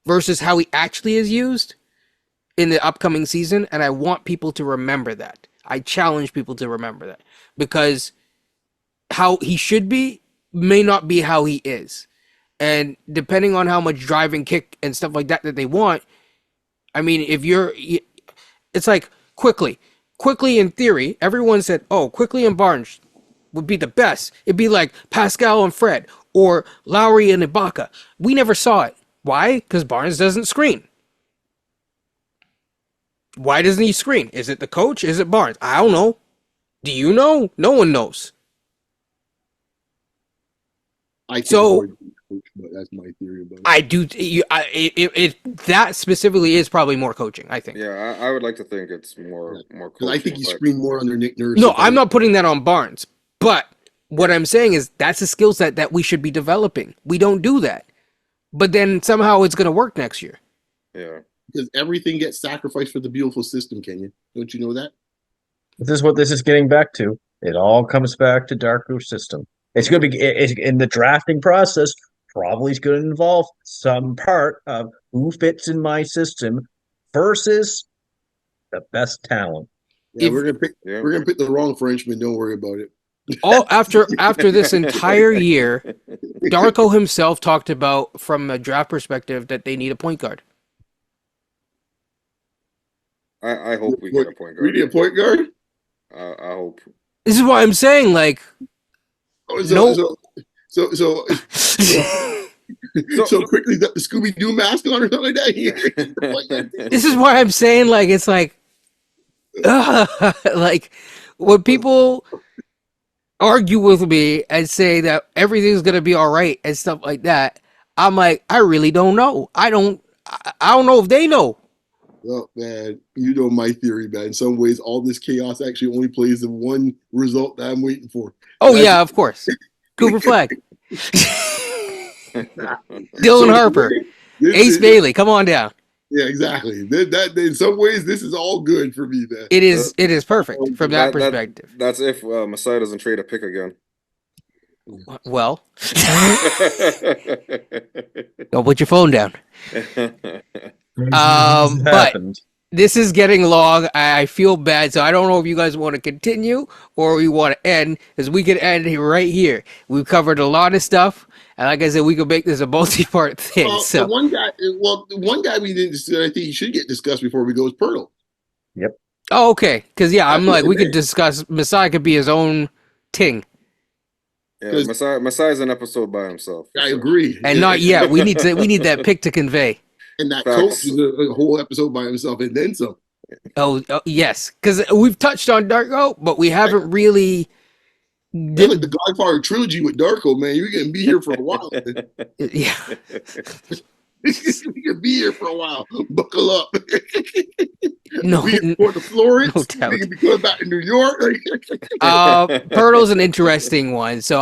versus how he actually is used in the upcoming season. And I want people to remember that. I challenge people to remember that because how he should be may not be how he is. And depending on how much drive and kick and stuff like that they want, I mean, it's like Quickly in theory, everyone said, oh, Quickly and Barnes would be the best. It'd be like Pascal and Fred or Lowry and Ibaka. We never saw it. Why? Because Barnes doesn't screen. Why doesn't he screen? Is it the coach? Is it Barnes? I don't know. Do you know? No one knows. I think but that's my theory about it. I do. That specifically is probably more coaching, I think. Yeah, I would like to think it's more coaching. I think he screened more under Nick Nurse. No, I'm not putting that on Barnes. But what I'm saying is that's a skill set that we should be developing. We don't do that. But then somehow it's going to work next year. Yeah. Because everything gets sacrificed for the beautiful system, Kenyon. Don't you know that? This is what this is getting back to. It all comes back to Darko's system. It's going to be in the drafting process. Probably is going to involve some part of who fits in my system versus the best talent. Yeah, we're gonna pick the wrong Frenchman. Don't worry about it. All after this entire year, Darko himself talked about from a draft perspective that they need a point guard. I hope we get a point guard. We need a point guard. I hope. This is why I'm saying, like, so quickly got the Scooby-Doo mask on or something like that. This is why I'm saying, like, it's like, like when people argue with me and say that everything's gonna be all right and stuff like that, I'm like, I really don't know. I don't know if they know. Well, man, you know my theory, man. In some ways, all this chaos actually only plays the one result that I'm waiting for. Yeah, of course. Cooper Flag. Dylan Harper. Ace Bailey, come on down. Yeah, exactly. That in some ways, this is all good for me, man. It is perfect from that perspective. That's if Masai doesn't trade a pick again. Well, don't put your phone down. But this is getting long. I feel bad, so I don't know if you guys want to continue or we want to end, because we could end right here. We've covered a lot of stuff, and like I said, we could make this a multi-part thing. The one guy we didn't discuss, I think he should get discussed before we go is Poeltl. Yep. Oh, okay. Because I'm like, we could discuss. Masai could be his own ting. Yeah, Masai is an episode by himself. I agree, and not yet. We need that pick to convey. And that coach is a whole episode by himself, and then some. Oh yes, because we've touched on Darko, but we haven't really. Like the Godfather trilogy with Darko, man. You're gonna be here for a while. Yeah, you're gonna be here for a while. Buckle up. No, we can go to Florence. No doubt. We can be going back to New York. Poeltl's an interesting one. So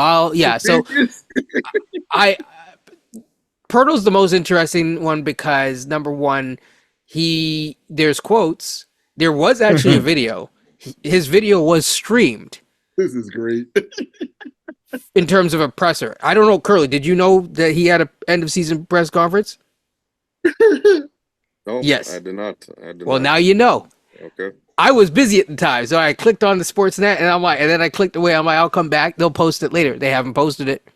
Poeltl's the most interesting one because number one, there's quotes. There was actually a video. His video was streamed. This is great. In terms of a presser. I don't know, Curly, did you know that he had an end of season press conference? No, yes. I did not. Well, now you know. Okay. I was busy at the time, so I clicked on the Sportsnet and then I clicked away. I'm like, I'll come back. They'll post it later. They haven't posted it.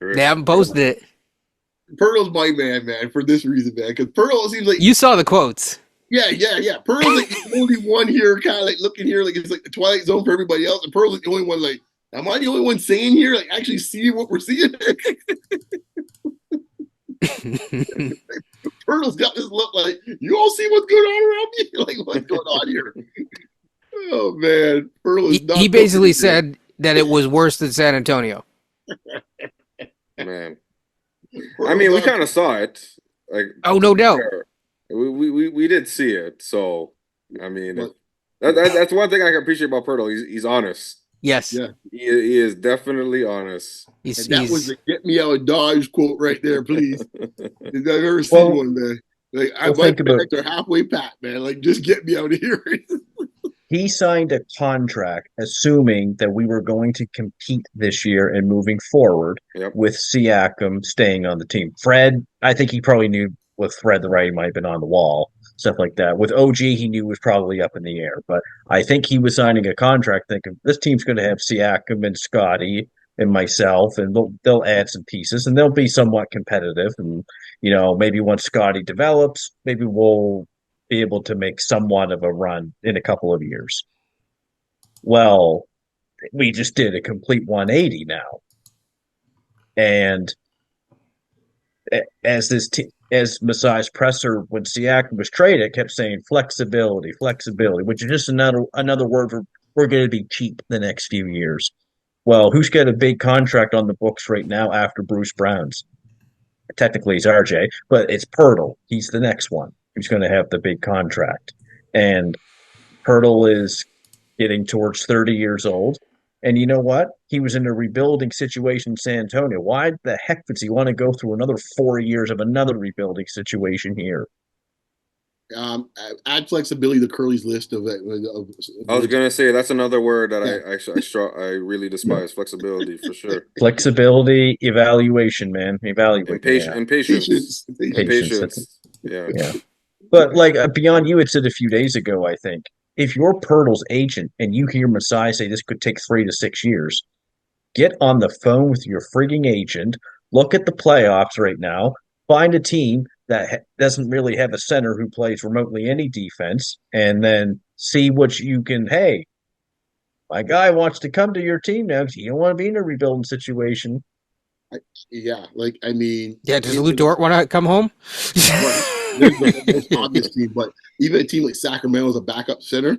They haven't posted it. Poeltl's my man, for this reason, man. Because Poeltl seems like you saw the quotes. Yeah. Poeltl's like the only one here, kind of like looking here, like it's like the Twilight Zone for everybody else. And Poeltl's like the only one, like, am I the only one saying here, like actually see what we're seeing? Poeltl's got this look like, you all see what's going on around me? Like, what's going on here? Oh man, Poeltl is not He basically built for this. said that it was worse than San Antonio. Man. I Poeltl's mean, we not- kind of saw it. Like, Oh, no doubt. we did see it. So, I mean, But- that's one thing I can appreciate about Poeltl. He's honest. Yes. Yeah. He is definitely honest. And that was the "get me out of Dodge" quote right there, please. If I've ever seen Well- one, man. Like, well, my think about- bags are halfway packed, man. Like, just get me out of here. He signed a contract assuming that we were going to compete this year and moving forward Yep. with Siakam staying on the team. Fred, I think he probably knew with Fred the writing might have been on the wall, stuff like that. With OG, he knew was probably up in the air. But I think he was signing a contract thinking this team's going to have Siakam and Scotty and myself, and they'll add some pieces, and they'll be somewhat competitive. And, maybe once Scotty develops, maybe we'll be able to make somewhat of a run in a couple of years. Well, we just did a complete 180 now. And as Masai's presser when Siakam was traded kept saying flexibility, which is just another word for we're going to be cheap the next few years. Well, who's got a big contract on the books right now after Bruce Brown's? Technically, it's RJ, but it's Poeltl. He's the next one who's going to have the big contract. And Poeltl is getting towards 30 years old. And you know what? He was in a rebuilding situation in San Antonio. Why the heck does he want to go through another 4 years of another rebuilding situation here? Add flexibility to Curly's list of I was gonna say that's another word that I really despise. Flexibility for sure. Flexibility, evaluation, man. Evaluate. And patience. Patience. Yeah. But beyond you had said a few days ago, I think, if you're Poeltl's agent and you hear Masai say this could take 3 to 6 years, get on the phone with your frigging agent, look at the playoffs right now, find a team that doesn't really have a center who plays remotely any defense, and then see what you can, hey, my guy wants to come to your team now because you don't want to be in a rebuilding situation. Yeah, I mean... Yeah, does Lou Dort want to come home? There's the most obvious team, but even a team like Sacramento as a backup center,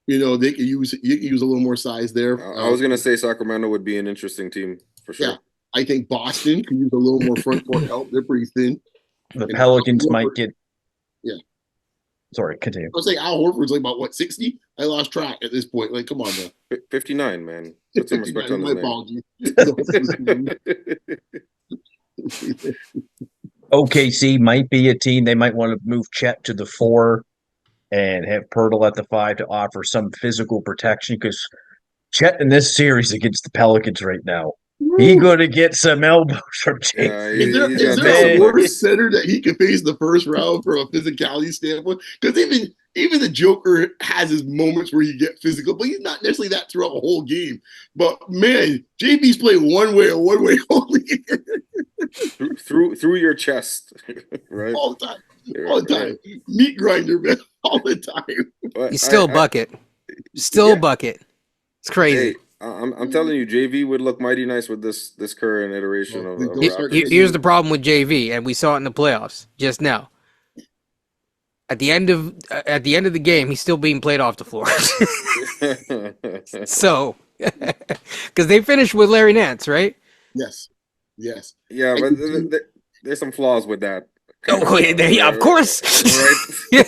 they could use a little more size there. I was gonna say Sacramento would be an interesting team for sure. Yeah, I think Boston could use a little more front court help. They're pretty thin. The Pelicans might get. Yeah. Sorry, continue. I was saying Al Horford's about 60? I lost track at this point. Come on, man. 59, man. Put some respect on my his name. apologies. OKC might be a team. They might want to move Chet to the 4 and have Poeltl at the 5 to offer some physical protection because Chet in this series against the Pelicans right now, he's going to get some elbows from Jake. Yeah, is there a worse center that he can face the first round from a physicality standpoint? Because even the Joker has his moments where he get physical, but he's not necessarily that throughout the whole game. But man, JB's playing one way only. through your chest, right? All the time. Meat grinder, man, all the time. But He's still a bucket. A bucket. It's crazy. Hey, I'm telling you, JV would look mighty nice with this current iteration of Raptors. Here's the problem with JV, and we saw it in the playoffs just now. At the end of the game, he's still being played off the floor. So, because they finished with Larry Nance, right? Yes. Yeah, but there's some flaws with that. Oh, yeah, of course. Right.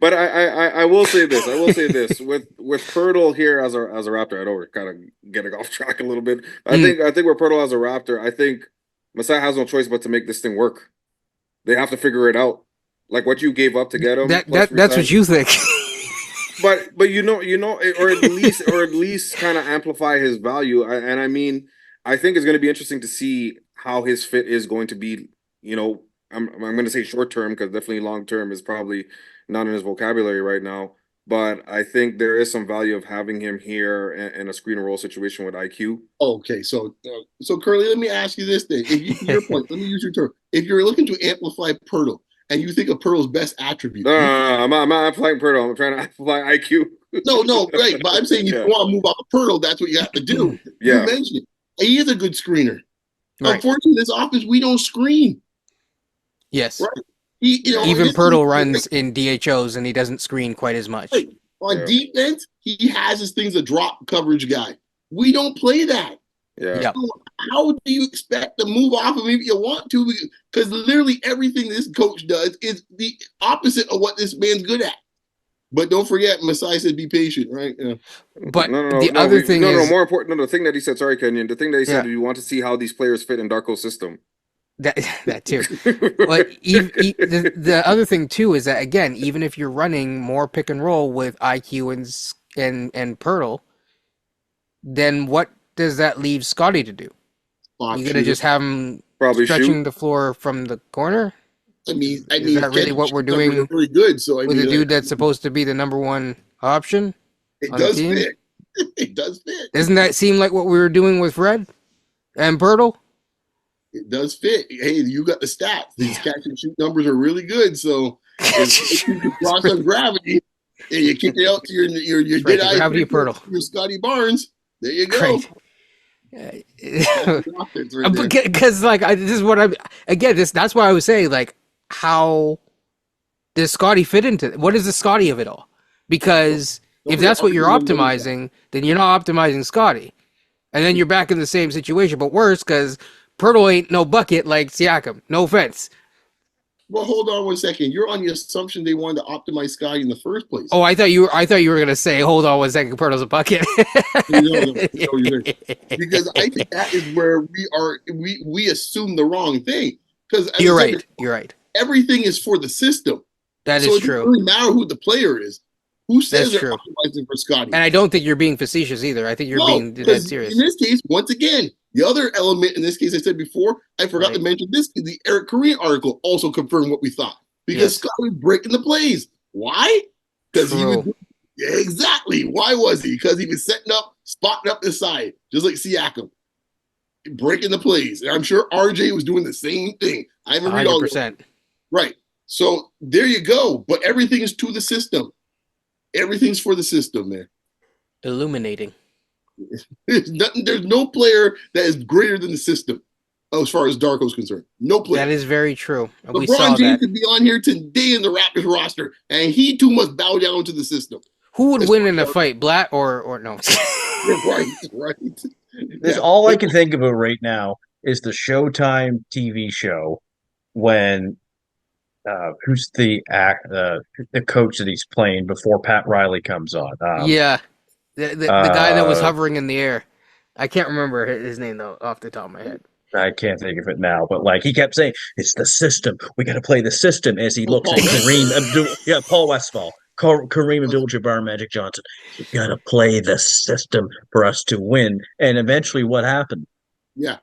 But I will say this. with Poeltl here as a Raptor. I know we're kind of getting off track a little bit. I think with Poeltl as a Raptor, I think Masai has no choice but to make this thing work. They have to figure it out. Like what you gave up to get him. That's what you think. But or at least kind of amplify his value. And I mean, I think it's going to be interesting to see how his fit is going to be. I'm going to say short term because definitely long term is probably not in his vocabulary right now. But I think there is some value of having him here in a screen and roll situation with IQ. Okay, so Curly, let me ask you this thing. Your point, let me use your term. If you're looking to amplify Poeltl, and you think of Poeltl's best attribute. No, I'm not amplifying Poeltl. I'm trying to amplify IQ. No, right. But I'm saying if you want to move off of Poeltl, that's what you have to do. Yeah. You mentioned it. He is a good screener. Right. Unfortunately, this offense, we don't screen. Yes. Right. Even Poeltl runs in DHOs and he doesn't screen quite as much. Right. On Yeah. defense, he has his things a drop coverage guy. We don't play that. Yeah. Yep. So how do you expect to move off of him if you want to? Because literally everything this coach does is the opposite of what this man's good at. But don't forget, Masai said be patient, right? Yeah. But the other thing is more important. No, the thing that he said. Sorry, Kenyon. The thing that he said. Yeah. You want to see how these players fit in Darko's system. that too. But the other thing too is that, again, even if you're running more pick and roll with IQ and Poeltl, then what does that leave Scotty to do? You're gonna just have him Probably stretching shoot. the floor from the corner? I mean, Is that really what we're numbers doing are really good. So I with mean, a dude that's supposed to be the number one option it on the does team? fit. It does fit. Doesn't that seem like what we were doing with Fred and Poeltl? It does fit. Hey, you got the stats. These catch and shoot numbers are really good. So if you cross on gravity and you kick it out to your Right, dead the eye, gravity of Poeltl. your Scotty Barnes. There you go. Great. That's the offense right there. Because this is what I'm again. That's why I was saying, like, how does Scotty fit into what is the Scotty of it all? Because if that's what you're optimizing, then you're not optimizing Scotty, and then you're back in the same situation, but worse because Poeltl ain't no bucket like Siakam. No offense. Well, hold on 1 second. You're on the assumption they wanted to optimize Scotty in the first place. Oh, I thought you were gonna say, hold on 1 second, Poeltl's a bucket. No, because I think that is where we assume the wrong thing. Because You're right. You're right. Everything is for the system. That So is it doesn't true. really matter who the player is. Who says That's they're true. optimizing for Scotty? And I don't think you're being facetious either. I think you're being dead because serious. in this case, once again, the other element in this case I said before, I forgot Right. to mention this. The Eric Korean article also confirmed what we thought. Because Yes. Scott was breaking the plays. Why? Because he was exactly. Why was he? Because he was setting up, spotting up the side, just like Siakam, breaking the plays. And I'm sure RJ was doing the same thing. I haven't read all this. 100%. Right. So there you go. But everything is to the system. Everything's for the system, man. Illuminating. There's nothing. There's no player that is greater than the system, as far as Darko's concerned. No player. That is very true. And we saw LeBron James that. could be on here today in the Raptors roster, and he too must bow down to the system. Who would That's win in a Darko. fight, Blatt or no? Right. This all I can think about right now is the Showtime TV show when who's the coach that he's playing before Pat Riley comes on. Yeah, the guy that was hovering in the air. I can't remember his name though off the top of my head. I can't think of it now, but like he kept saying, it's the system. We got to play the system as he looks at Paul Westphal, Kareem Abdul-Jabbar, Magic Johnson. You got to play the system for us to win. And eventually, what happened? Yeah.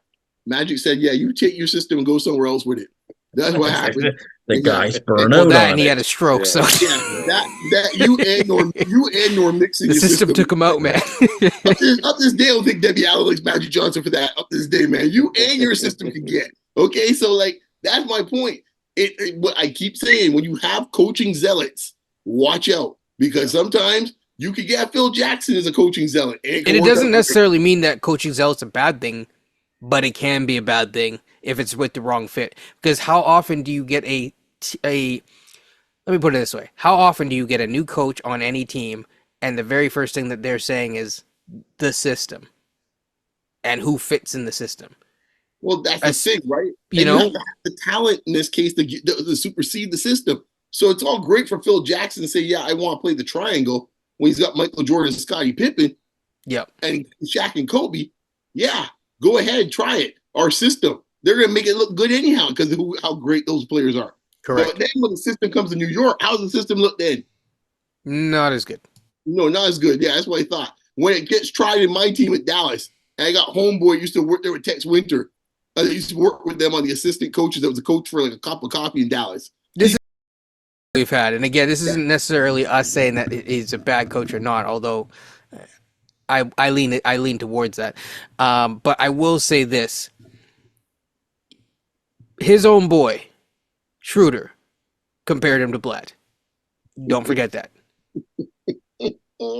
Magic said, "Yeah, you take your system and go somewhere else with it." That's what happened. The guy's burned Well, out that on and he it. had a stroke, so Yeah, that you and Norm mixing the your system took him out, man. Up this day, I don't think Debbie Allen likes Magic Johnson for that. Up this day, man, you and your system can get. Okay, so like that's my point. What I keep saying, when you have coaching zealots, watch out, because sometimes you could get Phil Jackson as a coaching zealot, and And it doesn't necessarily mean that coaching zealot's a bad thing, but it can be a bad thing if it's with the wrong fit. Because how often do you get a let me put it this way. How often do you get a new coach on any team and the very first thing that they're saying is the system and who fits in the system? Well, that's the thing, right? You and know, you have to have the talent in this case to supersede the system. So it's all great for Phil Jackson to say, "Yeah, I want to play the triangle," when he's got Michael Jordan and Scottie Pippen, and Shaq and Kobe. Yeah, go ahead, try it. Our system. They're going to make it look good anyhow because of how great those players are. Correct. But then when the system comes to New York, how's the system look then? Not as good. No, not as good. Yeah, that's what I thought. When it gets tried in my team at Dallas, and I got homeboy used to work there with Tex Winter. I used to work with them on the assistant coaches. That was a coach for like a cup of coffee in Dallas. This is what we've had. And again, this isn't necessarily us saying that he's a bad coach or not, although I lean towards that. But I will say this. His own boy, Schroeder, compared him to Blatt. Don't forget that.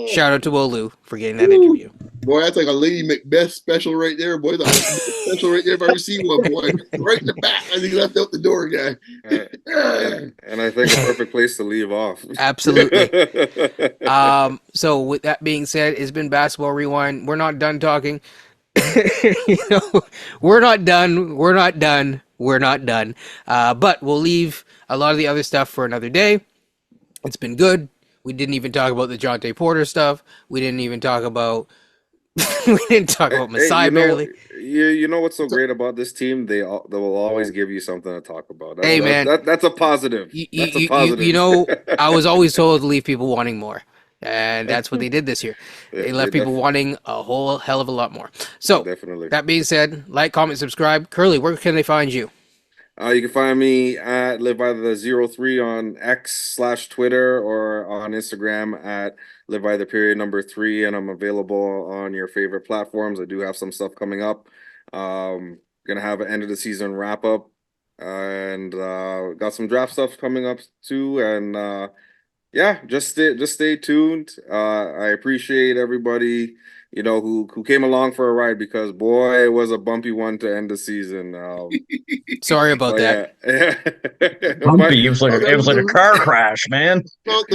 Shout out to Olu for getting that interview. Boy, that's like a Lady Macbeth special right there, boy. That's a special right there if I ever seen one, boy. Right in the back as he left out the door, guy. And I think a perfect place to leave off. Absolutely. So with that being said, it's been Basketball Rewind. We're not done talking. We're not done. But we'll leave a lot of the other stuff for another day. It's been good. We didn't even talk about the Jonte Porter stuff. We didn't even talk about Masai barely. You know what's so great about this team? They will always give you something to talk about. Hey, man. That's a positive. That's a positive. I was always told to leave people wanting more. And that's what they did this year. They left people wanting a whole hell of a lot more. So, definitely. That being said, like, comment, subscribe. Curly, where can they find you? You can find me at Live by the 03 on X/Twitter or on Instagram at Live by the _3, and I'm available on your favorite platforms. I do have some stuff coming up. Gonna have an end of the season wrap up, and got some draft stuff coming up too. And yeah, just stay tuned. I appreciate everybody, who came along for a ride, because boy, it was a bumpy one to end the season. Sorry about that. Yeah. Bumpy. It was like a car crash, man. But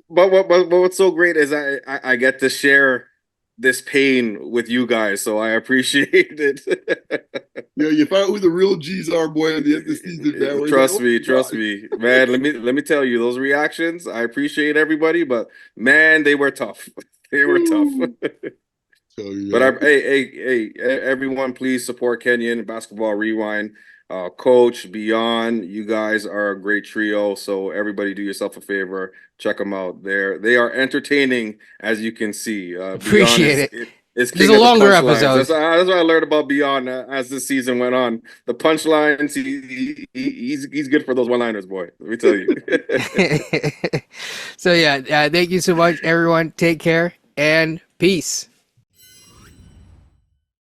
what's so great is I get to share this pain with you guys, so I appreciate it. Yeah, you find out who the real G's are, boy, at the end of the season, man. Trust me, man. Let me tell you, those reactions, I appreciate everybody, but man, they were tough. They were tough. But hey, everyone, please support Kenyon Basketball Rewind. Coach, Beyond, you guys are a great trio. So everybody, do yourself a favor, check them out. They are entertaining, as you can see. Appreciate it. It's There's a longer episode. That's what I learned about Beyond as the season went on. The punchlines, he's good for those one-liners, boy. Let me tell you. So yeah, thank you so much, everyone. Take care and peace.